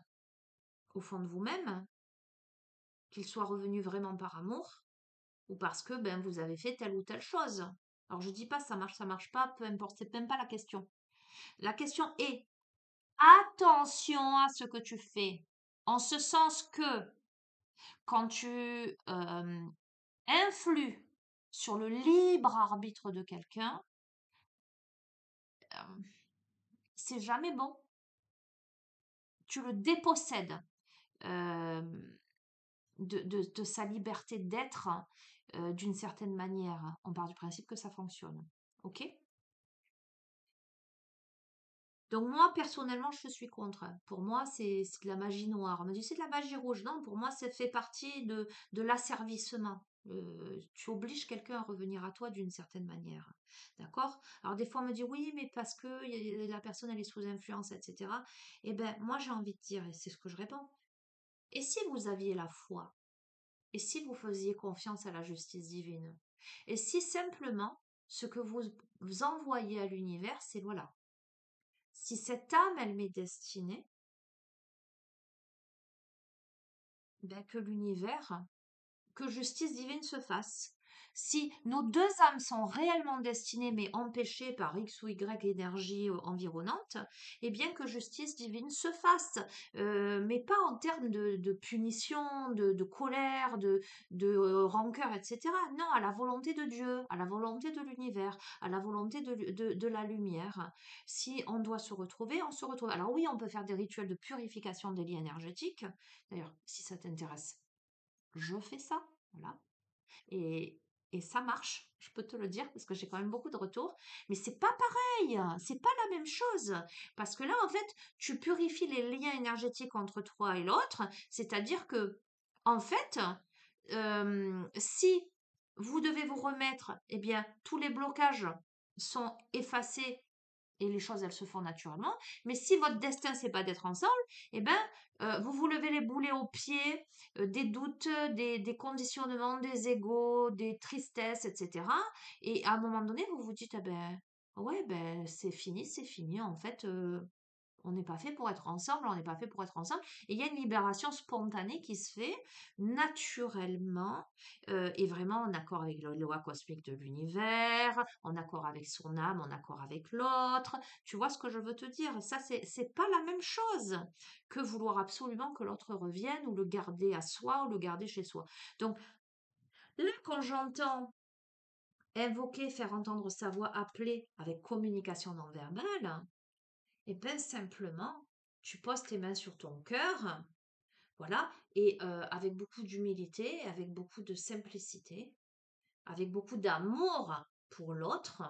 au fond de vous-même qu'il soit revenu vraiment par amour ou parce que ben, vous avez fait telle ou telle chose. Alors, je ne dis pas ça marche pas, peu importe, c'est même pas la question. La question est attention à ce que tu fais. En ce sens que quand tu influes sur le libre arbitre de quelqu'un, euh, c'est jamais bon. Tu le dépossèdes euh, de sa liberté d'être d'une certaine manière. On part du principe que ça fonctionne. Ok? Donc moi, personnellement, je suis contre. Pour moi, c'est de la magie noire. On me dit c'est de la magie rouge. Non, pour moi, ça fait partie de l'asservissement. Tu obliges quelqu'un à revenir à toi d'une certaine manière. D'accord? Alors des fois, on me dit oui, mais parce que la personne, elle est sous influence, etc. Eh bien, moi, j'ai envie de dire, et c'est ce que je réponds, et si vous aviez la foi? Et si vous faisiez confiance à la justice divine? Et si simplement, ce que vous envoyez à l'univers, c'est voilà. Si cette âme, elle m'est destinée, ben que l'univers, que justice divine se fasse. Si nos deux âmes sont réellement destinées mais empêchées par X ou Y énergie environnante, eh bien que justice divine se fasse. Mais pas en termes de punition, de colère, de rancœur, etc. Non, à la volonté de Dieu, à la volonté de l'univers, à la volonté de la lumière. Si on doit se retrouver, on se retrouve. Alors oui, on peut faire des rituels de purification des liens énergétiques. D'ailleurs, si ça t'intéresse, je fais ça. Voilà. Et, et ça marche, je peux te le dire, parce que j'ai quand même beaucoup de retours. Mais c'est pas pareil, c'est pas la même chose. Parce que là, en fait, tu purifies les liens énergétiques entre toi et l'autre. C'est-à-dire que, en fait, si vous devez vous remettre, eh bien, tous les blocages sont effacés et les choses, elles se font naturellement. Mais si votre destin, c'est pas d'être ensemble, eh ben, vous vous levez les boulets aux pieds, des doutes, des conditionnements, des égos, des tristesses, etc. Et à un moment donné, vous vous dites, ah ben, ouais, ben, c'est fini, en fait, on n'est pas fait pour être ensemble, on n'est pas fait pour être ensemble. Et il y a une libération spontanée qui se fait naturellement et vraiment en accord avec la loi cosmique de l'univers, en accord avec son âme, en accord avec l'autre. Tu vois ce que je veux te dire? Ça, c'est pas la même chose que vouloir absolument que l'autre revienne ou le garder à soi ou le garder chez soi. Donc là, quand j'entends invoquer, faire entendre sa voix appelée avec communication non verbale, et bien simplement, tu poses tes mains sur ton cœur, voilà, et avec beaucoup d'humilité, avec beaucoup de simplicité, avec beaucoup d'amour pour l'autre,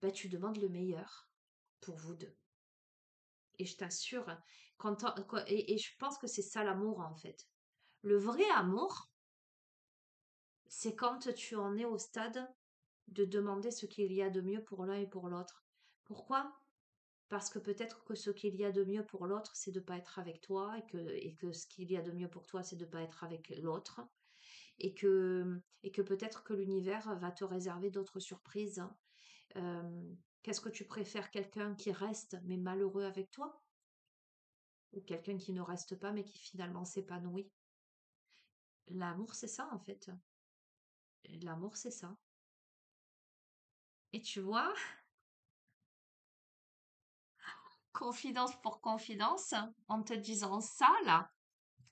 ben, tu demandes le meilleur pour vous deux. Et je t'assure, et je pense que c'est ça l'amour en fait. Le vrai amour, C'est quand tu en es au stade de demander ce qu'il y a de mieux pour l'un et pour l'autre. Pourquoi? Parce que peut-être que ce qu'il y a de mieux pour l'autre, c'est de ne pas être avec toi, et que ce qu'il y a de mieux pour toi, c'est de ne pas être avec l'autre, et que peut-être que l'univers va te réserver d'autres surprises. Qu'est-ce que tu préfères, quelqu'un qui reste mais malheureux avec toi, ou quelqu'un qui ne reste pas mais qui finalement s'épanouit? L'amour, c'est ça en fait. L'amour, c'est ça. Et tu vois, confidence pour confidence, en te disant ça là,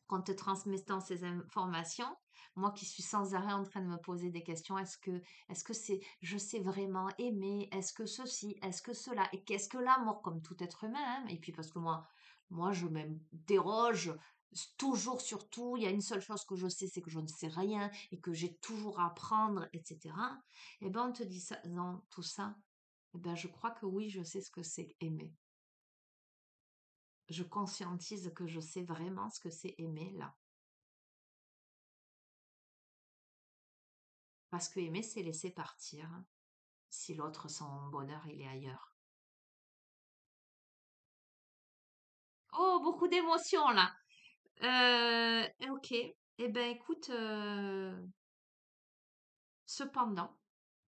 en te transmettant ces informations, moi qui suis sans arrêt en train de me poser des questions, est-ce que c'est, je sais vraiment aimer, est-ce que ceci, est-ce que cela, et qu'est-ce que l'amour comme tout être humain, hein. Et puis parce que moi je m'interroge toujours sur tout, il y a une seule chose que je sais, c'est que je ne sais rien et que j'ai toujours à apprendre, etc. Et ben on te dit ça, dans tout ça, eh ben je crois que oui, je sais ce que c'est aimer. Je conscientise que je sais vraiment ce que c'est aimer là. Parce que aimer, c'est laisser partir, si l'autre, son bonheur, il est ailleurs. Oh, beaucoup d'émotions là. Ok. Eh ben, écoute, cependant,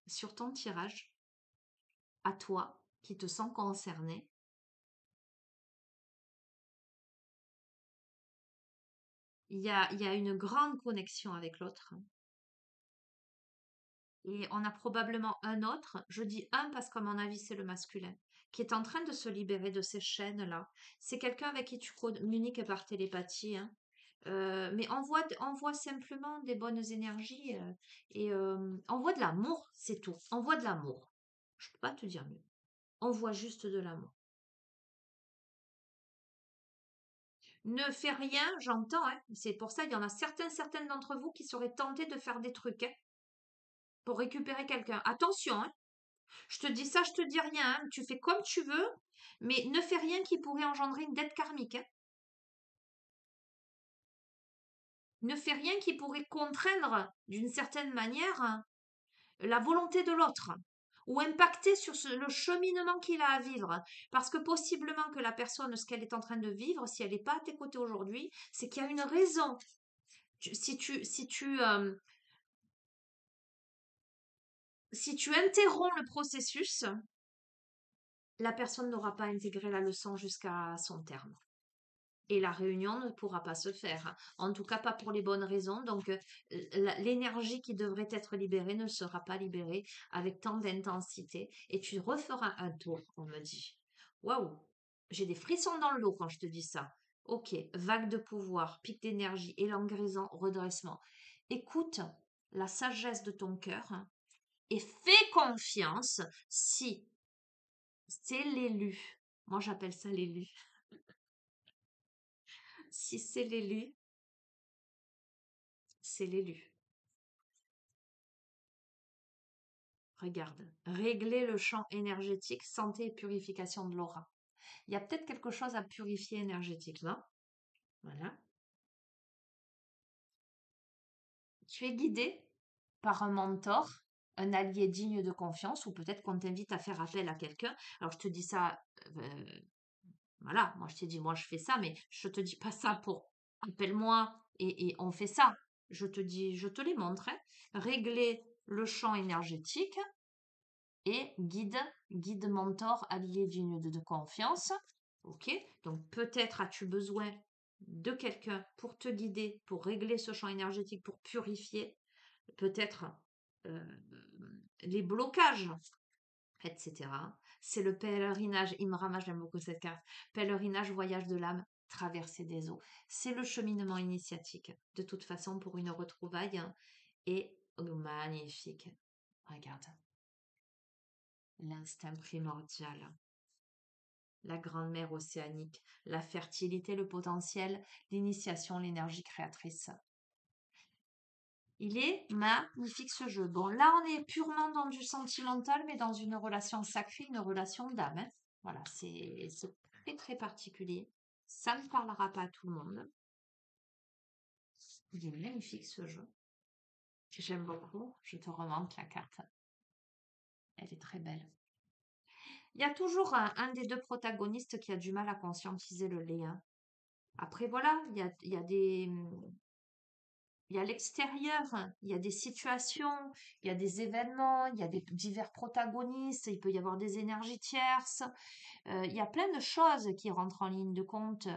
sur ton tirage, à toi, qui te sens concerné, il y a une grande connexion avec l'autre. Et on a probablement un autre, je dis un parce qu'à mon avis c'est le masculin, qui est en train de se libérer de ces chaînes-là. C'est quelqu'un avec qui tu communiques par télépathie, hein. Mais envoie simplement des bonnes énergies, et envoie de l'amour, c'est tout. Envoie de l'amour. Je peux pas te dire mieux. Envoie juste de l'amour. Ne fais rien, j'entends, hein. C'est pour ça, il y en a certaines d'entre vous qui seraient tentés de faire des trucs, hein, pour récupérer quelqu'un. Attention, hein. Je te dis ça, je te dis rien, hein. Tu fais comme tu veux, mais ne fais rien qui pourrait engendrer une dette karmique, hein. Ne fais rien qui pourrait contraindre d'une certaine manière, hein, la volonté de l'autre, ou impacter sur le cheminement qu'il a à vivre. Parce que possiblement que la personne, ce qu'elle est en train de vivre, si elle n'est pas à tes côtés aujourd'hui, c'est qu'il y a une raison. Si tu interromps le processus, la personne n'aura pas intégré la leçon jusqu'à son terme. Et la réunion ne pourra pas se faire. En tout cas, pas pour les bonnes raisons. Donc, l'énergie qui devrait être libérée ne sera pas libérée avec tant d'intensité. Et tu referas un tour, on me dit. Waouh, j'ai des frissons dans le dos quand je te dis ça. Ok, vague de pouvoir, pic d'énergie, élan grisant, redressement. Écoute la sagesse de ton cœur, hein, et fais confiance si c'est l'élu. Moi, j'appelle ça l'élu. Si c'est l'élu, c'est l'élu. Regarde, régler le champ énergétique, santé et purification de l'aura. Il y a peut-être quelque chose à purifier énergétiquement. Voilà. Tu es guidé par un mentor, un allié digne de confiance, ou peut-être qu'on t'invite à faire appel à quelqu'un. Alors, je te dis ça, voilà, moi je t'ai dit, moi je fais ça, mais je te dis pas ça pour appelle-moi et on fait ça. Je te dis, je te les montre, hein. Régler le champ énergétique, et guide mentor, allié digne de confiance. Ok, donc peut-être as-tu besoin de quelqu'un pour te guider, pour régler ce champ énergétique, pour purifier peut-être euh, les blocages, etc. C'est le pèlerinage, Imrama, j'aime beaucoup cette carte. Pèlerinage, voyage de l'âme, traversée des eaux. C'est le cheminement initiatique, de toute façon, pour une retrouvaille, hein, et magnifique. Regarde, l'instinct primordial, la grande-mère océanique, la fertilité, le potentiel, l'initiation, l'énergie créatrice. Il est magnifique ce jeu. Bon, là, on est purement dans du sentimental, mais dans une relation sacrée, une relation d'âme, hein. Voilà, c'est très très particulier. Ça ne parlera pas à tout le monde. Il est magnifique ce jeu. que j'aime beaucoup. Je te remonte la carte. Elle est très belle. Il y a toujours un des deux protagonistes qui a du mal à conscientiser le lien. Après, voilà, il y a l'extérieur, il y a des situations, il y a des événements, il y a des divers protagonistes, il peut y avoir des énergies tierces, il y a plein de choses qui rentrent en ligne de compte.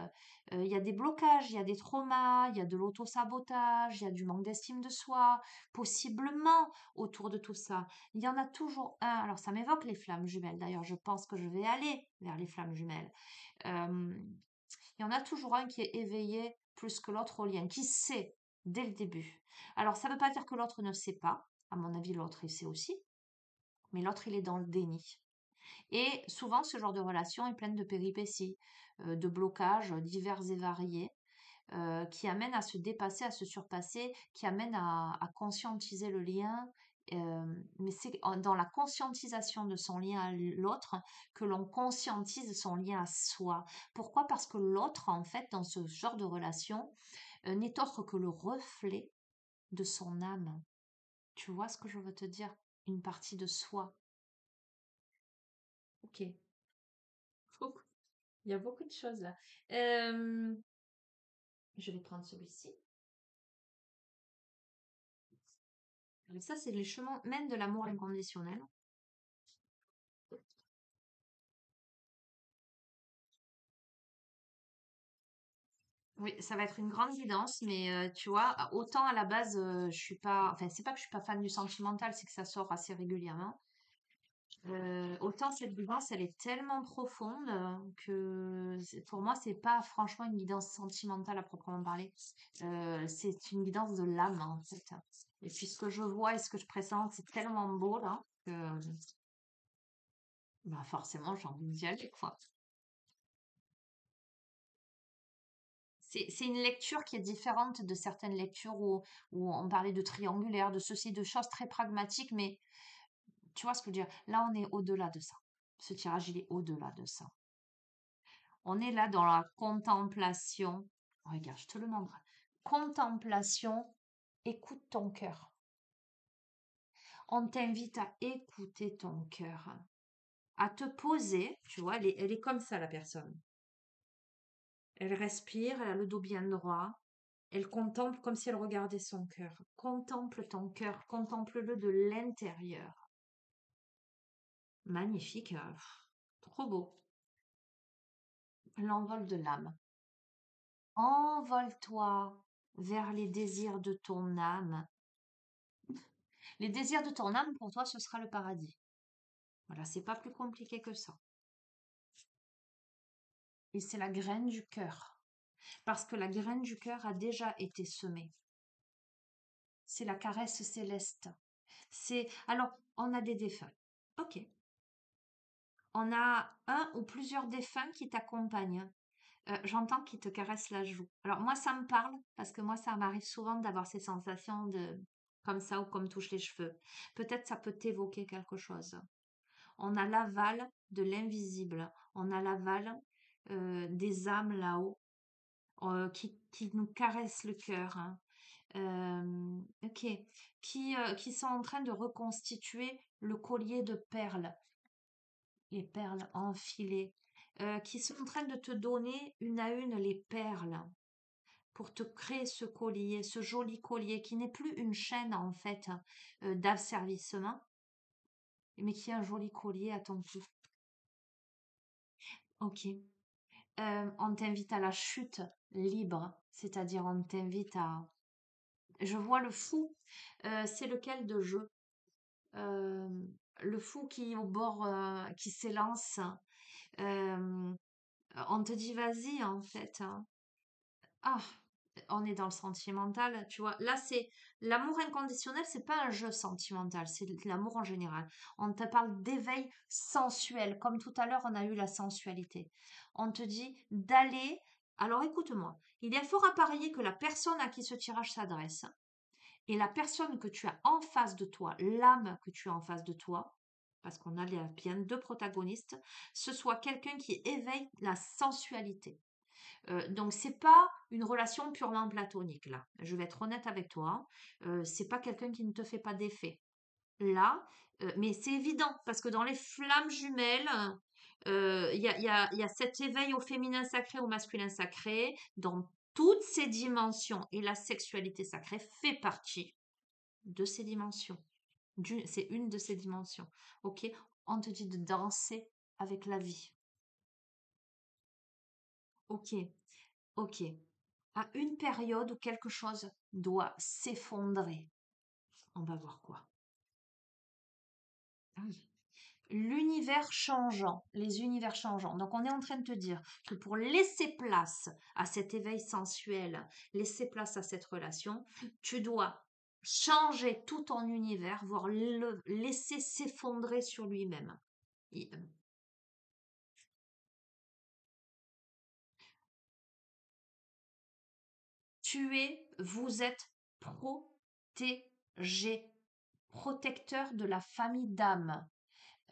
Il y a des blocages, il y a des traumas, il y a de l'auto-sabotage, il y a du manque d'estime de soi, possiblement autour de tout ça. Il y en a toujours un. Alors, ça m'évoque les flammes jumelles. D'ailleurs, je pense que je vais aller vers les flammes jumelles. Euh, il y en a toujours un qui est éveillé plus que l'autre au lien, qui sait dès le début. Alors, ça ne veut pas dire que l'autre ne sait pas. À mon avis, l'autre, il sait aussi. Mais l'autre, il est dans le déni. Et souvent, ce genre de relation est pleine de péripéties, de blocages divers et variés, qui amènent à se dépasser, à se surpasser, qui amènent à conscientiser le lien. Mais c'est dans la conscientisation de son lien à l'autre que l'on conscientise son lien à soi. Pourquoi? Parce que l'autre, en fait, dans ce genre de relation, n'est autre que le reflet de son âme. Tu vois ce que je veux te dire? Une partie de soi. Ok. Il y a beaucoup de choses là. Je vais prendre celui-ci. Et ça, c'est les chemins même de l'amour inconditionnel. Oui, ça va être une grande guidance, mais tu vois, autant à la base, je suis pas, enfin, c'est pas que je suis pas fan du sentimental, c'est que ça sort assez régulièrement. Autant cette guidance, elle est tellement profonde que pour moi, c'est pas franchement une guidance sentimentale à proprement parler. C'est une guidance de l'âme, en fait. Et puis ce que je vois et ce que je pressens, c'est tellement beau là que bah, forcément, j'ai envie d'y aller, quoi. C'est une lecture qui est différente de certaines lectures où on parlait de triangulaire, de ceci, de choses très pragmatiques, mais tu vois ce que je veux dire? Là, on est au-delà de ça. Ce tirage, il est au-delà de ça. On est là dans la contemplation. Regarde, je te le montre. Contemplation, écoute ton cœur. On t'invite à écouter ton cœur, à te poser. Tu vois, elle est comme ça, la personne. Elle respire, elle a le dos bien droit. Elle contemple comme si elle regardait son cœur. Contemple ton cœur, contemple-le de l'intérieur. Magnifique, trop beau. L'envol de l'âme. Envole-toi vers les désirs de ton âme. Les désirs de ton âme, pour toi, ce sera le paradis. Voilà, c'est pas plus compliqué que ça. Et c'est la graine du cœur. Parce que la graine du cœur a déjà été semée. C'est la caresse céleste. Alors, on a des défunts. Ok. On a un ou plusieurs défunts qui t'accompagnent. J'entends qu'ils te caressent la joue. Alors moi, ça me parle parce que moi, ça m'arrive souvent d'avoir ces sensations de comme ça ou comme touche les cheveux. Peut-être ça peut t'évoquer quelque chose. On a l'aval de l'invisible. On a l'aval des âmes là-haut qui nous caressent le cœur, hein. Ok. Qui sont en train de reconstituer le collier de perles, les perles enfilées, qui sont en train de te donner une à une les perles pour te créer ce collier, ce joli collier qui n'est plus une chaîne en fait d'asservissement, mais qui est un joli collier à ton cou. Ok. On t'invite à la chute libre, c'est-à-dire on t'invite à... Je vois le fou, c'est lequel de jeu? Euh, le fou qui est au bord, qui s'élance. Euh, on te dit vas-y en fait, hein. Ah, on est dans le sentimental, tu vois. Là, c'est l'amour inconditionnel, c'est pas un jeu sentimental, c'est l'amour en général. On te parle d'éveil sensuel, comme tout à l'heure, on a eu la sensualité. On te dit d'aller. Alors écoute-moi, il est fort à parier que la personne à qui ce tirage s'adresse et la personne que tu as en face de toi, l'âme que tu as en face de toi, parce qu'on a bien deux protagonistes, ce soit quelqu'un qui éveille la sensualité. Donc c'est pas une relation purement platonique là. Je vais être honnête avec toi. C'est pas quelqu'un qui ne te fait pas d'effet. Là, mais c'est évident parce que dans les flammes jumelles, il y a cet éveil au féminin sacré, au masculin sacré, dans toutes ces dimensions. Et la sexualité sacrée fait partie de ces dimensions. C'est une de ces dimensions. Ok? On te dit de danser avec la vie. Ok, ok. À une période où quelque chose doit s'effondrer, on va voir quoi. L'univers changeant, les univers changeants. Donc on est en train de te dire que pour laisser place à cet éveil sensuel, laisser place à cette relation, tu dois changer tout ton univers, voire le laisser s'effondrer sur lui-même. Vous êtes protégé, protecteur de la famille d'âme.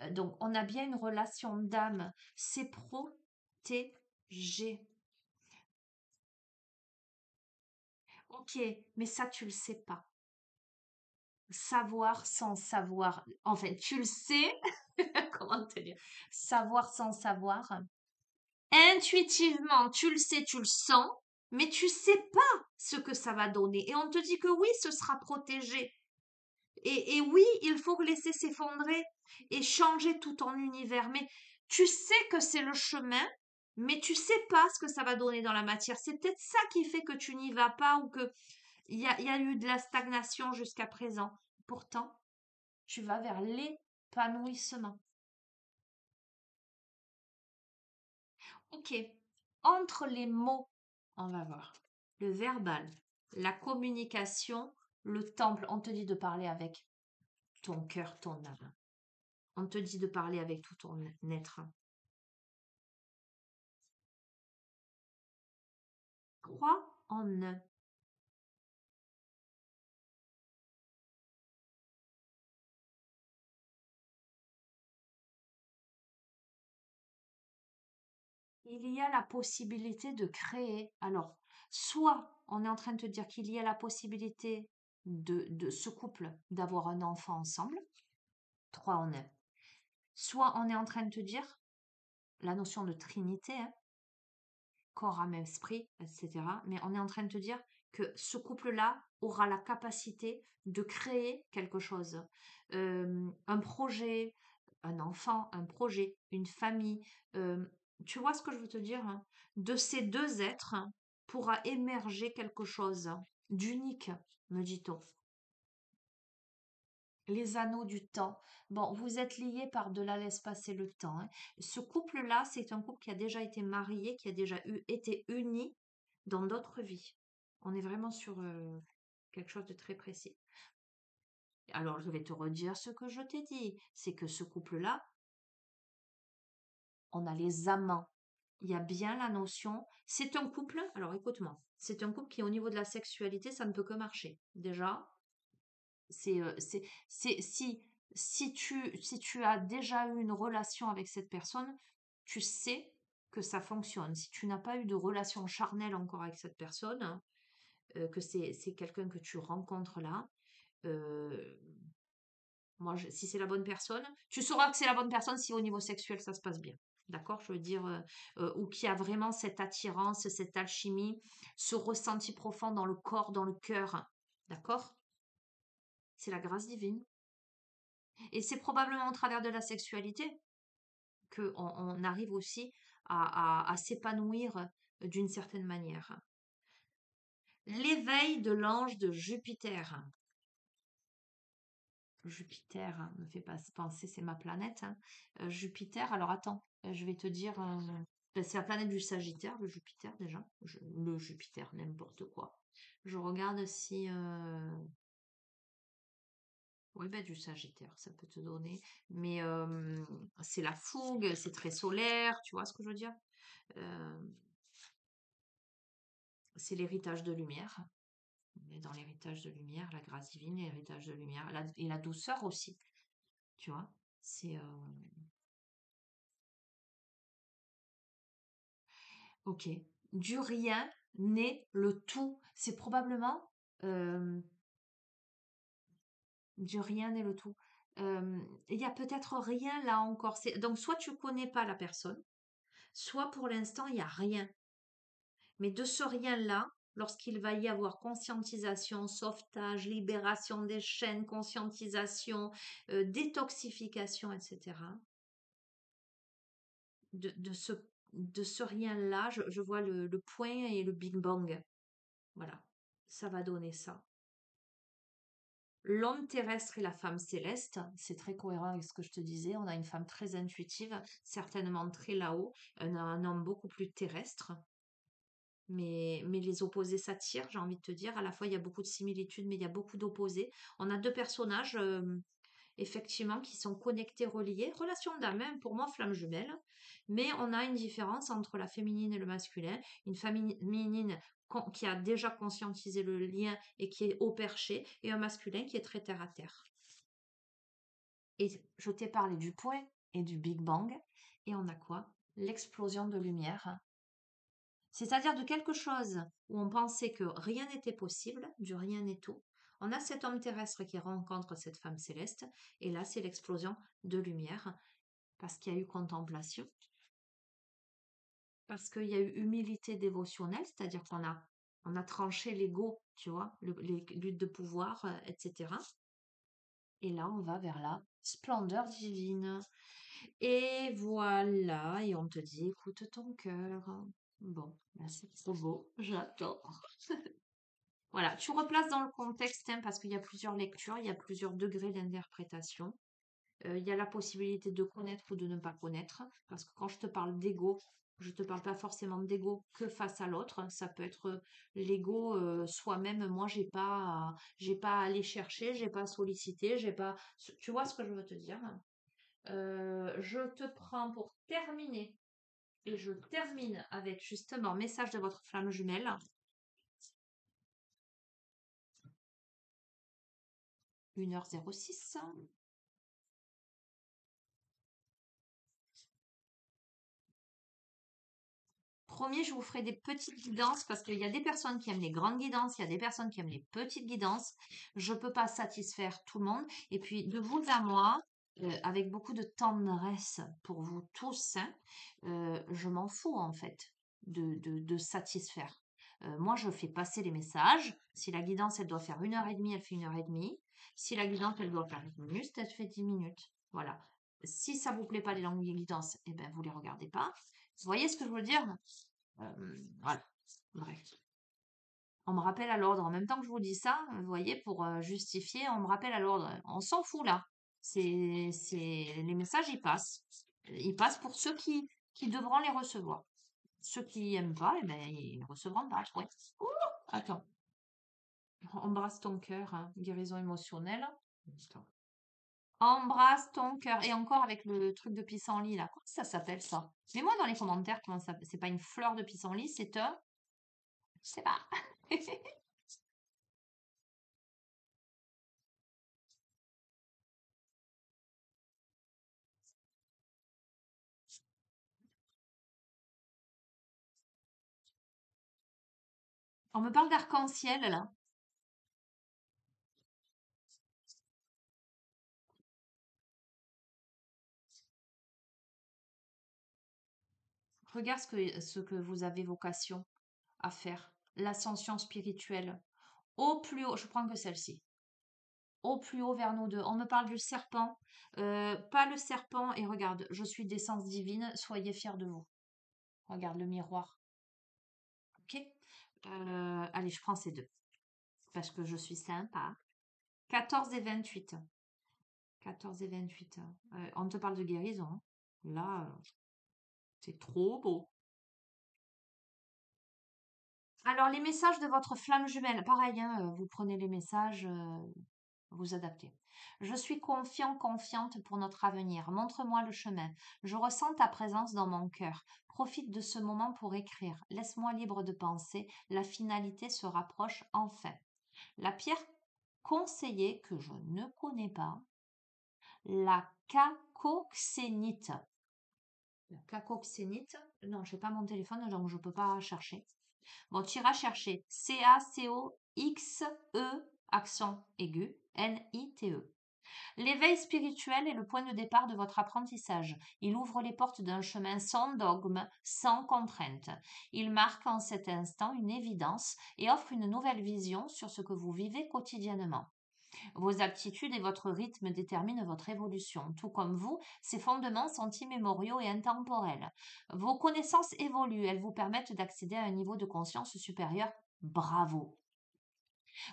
Donc, on a bien une relation d'âme. C'est protégé. Ok, mais ça, tu le sais pas. Savoir sans savoir. En fait, tu le sais. Comment te dire? Savoir sans savoir. Intuitivement, tu le sais, tu le sens, mais tu sais pas ce que ça va donner. Et on te dit que oui, ce sera protégé. Et oui, il faut laisser s'effondrer et changer tout ton univers. Mais tu sais que c'est le chemin, mais tu sais pas ce que ça va donner dans la matière. C'est peut-être ça qui fait que tu n'y vas pas ou que il y a eu de la stagnation jusqu'à présent. Pourtant, tu vas vers l'épanouissement. Ok. Entre les mots, on va voir. Le verbal, la communication, le temple. On te dit de parler avec ton cœur, ton âme. On te dit de parler avec tout ton être. Crois en eux. Il y a la possibilité de créer. Alors, soit on est en train de te dire qu'il y a la possibilité de ce couple d'avoir un enfant ensemble, trois en un. Soit on est en train de te dire la notion de trinité, hein, corps, âme, esprit, etc. Mais on est en train de te dire que ce couple-là aura la capacité de créer quelque chose. Un projet, un enfant, un projet, une famille. euh, Tu vois ce que je veux te dire, hein? De ces deux êtres pourra émerger quelque chose d'unique, me dit-on. Les anneaux du temps. Bon, vous êtes liés par-delà l'espace et le temps, hein. Ce couple-là, c'est un couple qui a déjà été marié, qui a déjà été uni dans d'autres vies. On est vraiment sur quelque chose de très précis. Alors, je vais te redire ce que je t'ai dit. C'est que ce couple-là, on a les amants. Il y a bien la notion. C'est un couple, alors écoute-moi, c'est un couple qui, au niveau de la sexualité, ça ne peut que marcher. Déjà, si, si tu as déjà eu une relation avec cette personne, tu sais que ça fonctionne. Si tu n'as pas eu de relation charnelle encore avec cette personne, que c'est quelqu'un que tu rencontres là, euh, si c'est la bonne personne, tu sauras que c'est la bonne personne si au niveau sexuel ça se passe bien. D'accord? Je veux dire, ou qu'il y a vraiment cette attirance, cette alchimie, ce ressenti profond dans le corps, dans le cœur. D'accord? C'est la grâce divine. Et c'est probablement au travers de la sexualité qu'on arrive aussi à s'épanouir d'une certaine manière. L'éveil de l'ange de Jupiter. Jupiter me fait pas penser, c'est ma planète, hein. Jupiter, alors attends, je vais te dire, ben, c'est la planète du Sagittaire, le Jupiter déjà. Le Jupiter, n'importe quoi. Je regarde si... Oui, ben, du Sagittaire, ça peut te donner. Mais c'est la fougue, c'est très solaire, tu vois ce que je veux dire? Euh, c'est l'héritage de lumière. On est dans l'héritage de lumière, la grâce divine, l'héritage de lumière, et la douceur aussi, tu vois. C'est ok. Du rien naît le tout. C'est probablement du rien naît le tout. Il y a peut-être rien là encore. Donc soit tu connais pas la personne, soit pour l'instant il y a rien. Mais de ce rien-là, lorsqu'il va y avoir conscientisation, sauvetage, libération des chaînes, conscientisation, détoxification, etc., de, de ce, de ce rien-là, je vois le point et le Big Bang. Voilà, ça va donner ça. L'homme terrestre et la femme céleste, c'est très cohérent avec ce que je te disais. On a une femme très intuitive, certainement très là-haut, un homme beaucoup plus terrestre. Mais les opposés s'attirent, j'ai envie de te dire. À la fois, il y a beaucoup de similitudes, mais il y a beaucoup d'opposés. On a deux personnages, effectivement, qui sont connectés, reliés. Relation d'âme, hein, pour moi, flamme jumelle. Mais on a une différence entre la féminine et le masculin. Une féminine qui a déjà conscientisé le lien et qui est au perché, et un masculin qui est très terre à terre. Et je t'ai parlé du point et du Big Bang. Et on a quoi? L'explosion de lumière. C'est-à-dire de quelque chose où on pensait que rien n'était possible, du rien n'est tout. On a cet homme terrestre qui rencontre cette femme céleste, et là c'est l'explosion de lumière, parce qu'il y a eu contemplation, parce qu'il y a eu humilité dévotionnelle, c'est-à-dire on a tranché l'ego, tu vois, les luttes de pouvoir, etc. Et là on va vers la splendeur divine. Et voilà, et on te dit, écoute ton cœur. Bon, ben c'est trop beau, j'adore. Voilà, tu replaces dans le contexte, hein, parce qu'il y a plusieurs lectures, il y a plusieurs degrés d'interprétation. Il y a la possibilité de connaître ou de ne pas connaître, parce que quand je te parle d'ego, je ne te parle pas forcément d'ego que face à l'autre. Ça peut être l'ego soi-même. Moi, j'ai pas à aller chercher, j'ai pas à solliciter, j'ai pas. Tu vois ce que je veux te dire? Je te prends pour terminer, et je termine avec justement message de votre flamme jumelle. 1h06. Promis, je vous ferai des petites guidances parce qu'il y a des personnes qui aiment les grandes guidances, il y a des personnes qui aiment les petites guidances. Je ne peux pas satisfaire tout le monde. Et puis, de vous à moi, avec beaucoup de tendresse pour vous tous, hein, je m'en fous en fait de satisfaire. Moi, je fais passer les messages. Si la guidance, elle doit faire 1h30, elle fait 1h30. Si la guidance, elle doit faire 10 minutes, elle fait 10 minutes. Voilà. Si ça vous plaît pas les langues guidances, eh ben, vous les regardez pas. Vous voyez ce que je veux dire? Voilà. Bref. On me rappelle à l'ordre. En même temps que je vous dis ça, vous voyez, pour justifier, on me rappelle à l'ordre. On s'en fout là. Les messages, ils passent. Ils passent pour ceux qui devront les recevoir. Ceux qui n'aiment pas, eh ben, ils ne recevront pas. Ouais. Ouh, attends. Embrasse ton cœur, hein. Guérison émotionnelle. Attends. Embrasse ton cœur. Et encore avec le truc de pissenlit là. Comment ça s'appelle ça? Mets-moi dans les commentaires comment ça. C'est pas une fleur de pissenlit, c'est un. Je sais pas. On me parle d'arc-en-ciel là. Regarde ce que vous avez vocation à faire. L'ascension spirituelle. Au plus haut, je prends que celle-ci. Au plus haut vers nous deux. On me parle du serpent. Pas le serpent. Et regarde, je suis d'essence divine. Soyez fiers de vous. Regarde le miroir. Ok. Allez, je prends ces deux. Parce que je suis sympa. 14 et 28. 14 et 28. On te parle de guérison, hein. Là, c'est trop beau. Alors, les messages de votre flamme jumelle, pareil, hein, vous prenez les messages, vous adaptez. Je suis confiant, confiante pour notre avenir. Montre-moi le chemin. Je ressens ta présence dans mon cœur. Profite de ce moment pour écrire. Laisse-moi libre de penser. La finalité se rapproche enfin. La pierre conseillée que je ne connais pas, la cacoxénite. Cacoxénite. Non, j'ai pas mon téléphone, donc je peux pas chercher. Bon, tu iras chercher CACOXE, accent aigu, NITE. L'éveil spirituel est le point de départ de votre apprentissage. Il ouvre les portes d'un chemin sans dogme, sans contrainte. Il marque en cet instant une évidence et offre une nouvelle vision sur ce que vous vivez quotidiennement. Vos aptitudes et votre rythme déterminent votre évolution. Tout comme vous, ces fondements sont immémoriaux et intemporels. Vos connaissances évoluent, elles vous permettent d'accéder à un niveau de conscience supérieur. Bravo!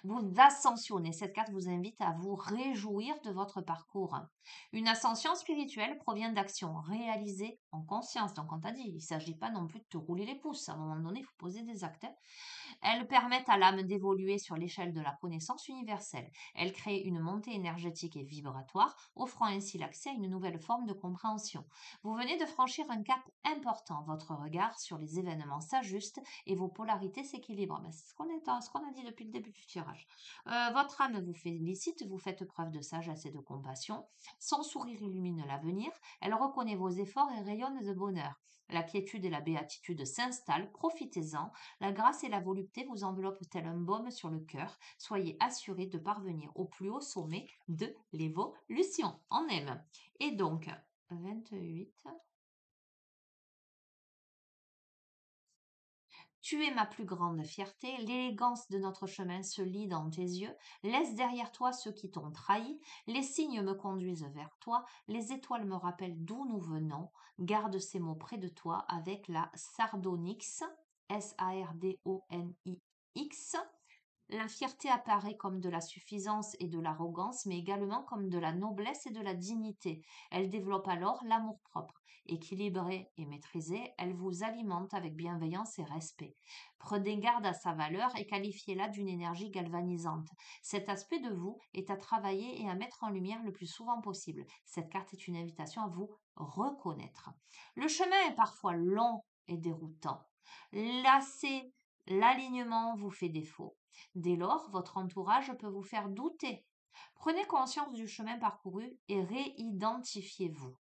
Vous ascensionnez. Cette carte vous invite à vous réjouir de votre parcours. Une ascension spirituelle provient d'actions réalisées en conscience. Donc, on t'a dit, il ne s'agit pas non plus de te rouler les pouces. À un moment donné, il faut poser des actes. Elles permettent à l'âme d'évoluer sur l'échelle de la connaissance universelle. Elles créent une montée énergétique et vibratoire, offrant ainsi l'accès à une nouvelle forme de compréhension. Vous venez de franchir un cap important. Votre regard sur les événements s'ajuste et vos polarités s'équilibrent. Ben, c'est ce qu'on a dit depuis le début du tirage. Votre âme vous félicite, vous faites preuve de sagesse et de compassion. Son sourire illumine l'avenir. Elle reconnaît vos efforts et rayonne de bonheur. La quiétude et la béatitude s'installent. Profitez-en. La grâce et la volupté vous enveloppent tel un baume sur le cœur. Soyez assurés de parvenir au plus haut sommet de l'évolution. On aime. Et donc, 28. Tu es ma plus grande fierté, l'élégance de notre chemin se lit dans tes yeux, laisse derrière toi ceux qui t'ont trahi, les signes me conduisent vers toi, les étoiles me rappellent d'où nous venons, garde ces mots près de toi avec la sardonyx, Sardonix. La fierté apparaît comme de la suffisance et de l'arrogance, mais également comme de la noblesse et de la dignité. Elle développe alors l'amour-propre. Équilibrée et maîtrisée, elle vous alimente avec bienveillance et respect. Prenez garde à sa valeur et qualifiez-la d'une énergie galvanisante. Cet aspect de vous est à travailler et à mettre en lumière le plus souvent possible. Cette carte est une invitation à vous reconnaître. Le chemin est parfois long et déroutant. Lassé, l'alignement vous fait défaut. Dès lors, votre entourage peut vous faire douter. Prenez conscience du chemin parcouru et réidentifiez-vous.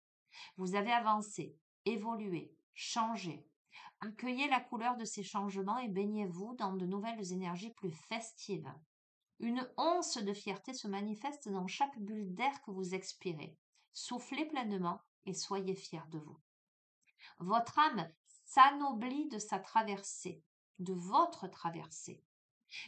Vous avez avancé, évolué, changé. Accueillez la couleur de ces changements et baignez-vous dans de nouvelles énergies plus festives. Une once de fierté se manifeste dans chaque bulle d'air que vous expirez. Soufflez pleinement et soyez fiers de vous. Votre âme s'anoblit de sa traversée, de votre traversée.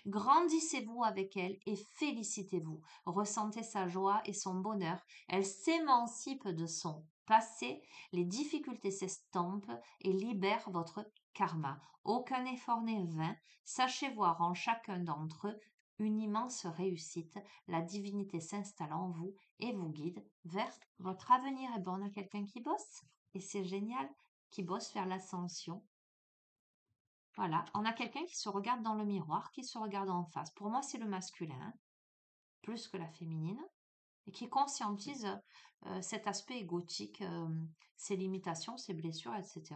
Grandissez-vous avec elle et félicitez-vous. Ressentez sa joie et son bonheur. Elle s'émancipe de son passé, les difficultés s'estompent et libèrent votre karma. Aucun effort n'est vain. Sachez voir en chacun d'entre eux une immense réussite. La divinité s'installe en vous et vous guide vers votre avenir. Et bon, on a quelqu'un qui bosse et c'est génial, qui bosse vers l'ascension. Voilà, on a quelqu'un qui se regarde dans le miroir, qui se regarde en face. Pour moi, c'est le masculin, plus que la féminine, et qui conscientise cet aspect égotique, ses limitations, ses blessures, etc.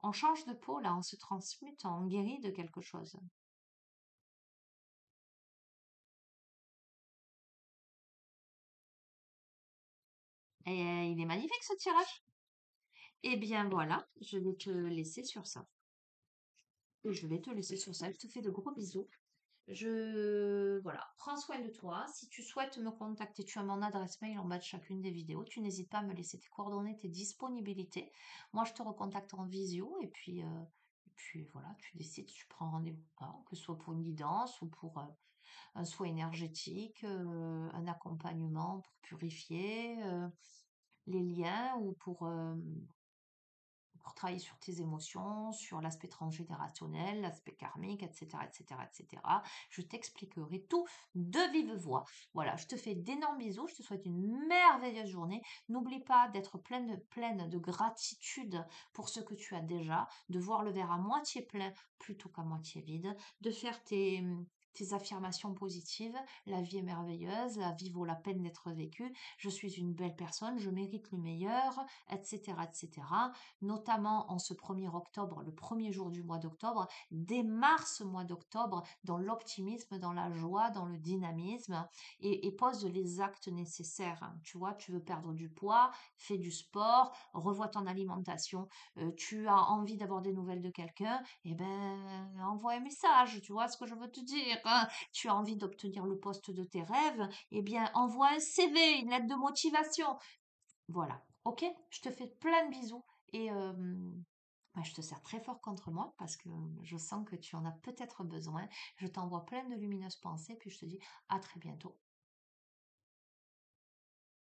On change de peau, là, on se transmute, on guérit de quelque chose. Et il est magnifique ce tirage. Eh bien voilà, je vais te laisser sur ça. Je vais te laisser sur ça. Je te fais de gros bisous. Voilà, prends soin de toi. Si tu souhaites me contacter, tu as mon adresse mail en bas de chacune des vidéos. Tu n'hésites pas à me laisser tes coordonnées, tes disponibilités. Moi, je te recontacte en visio et puis voilà, tu décides, tu prends rendez-vous ou pas, que ce soit pour une guidance ou pour un soin énergétique, un accompagnement pour purifier les liens ou pour travailler sur tes émotions, sur l'aspect transgénérationnel, l'aspect karmique, etc., etc., etc. Je t'expliquerai tout de vive voix. Voilà, je te fais d'énormes bisous, je te souhaite une merveilleuse journée. N'oublie pas d'être pleine de gratitude pour ce que tu as déjà, de voir le verre à moitié plein plutôt qu'à moitié vide, de faire tes tes affirmations positives. La vie est merveilleuse, la vie vaut la peine d'être vécue. Je suis une belle personne, je mérite le meilleur, etc., etc. Notamment en ce 1er octobre, le premier jour du mois d'octobre, démarre ce mois d'octobre dans l'optimisme, dans la joie, dans le dynamisme et pose les actes nécessaires. Hein. Tu vois, tu veux perdre du poids, fais du sport, revois ton alimentation. Tu as envie d'avoir des nouvelles de quelqu'un, eh ben, envoie un message, tu vois ce que je veux te dire. Hein. Tu as envie d'obtenir le poste de tes rêves, eh bien, envoie un CV, une lettre de motivation. Voilà, ok? Je te fais plein de bisous et bah, je te serre très fort contre moi parce que je sens que tu en as peut-être besoin. Je t'envoie plein de lumineuses pensées, puis je te dis à très bientôt.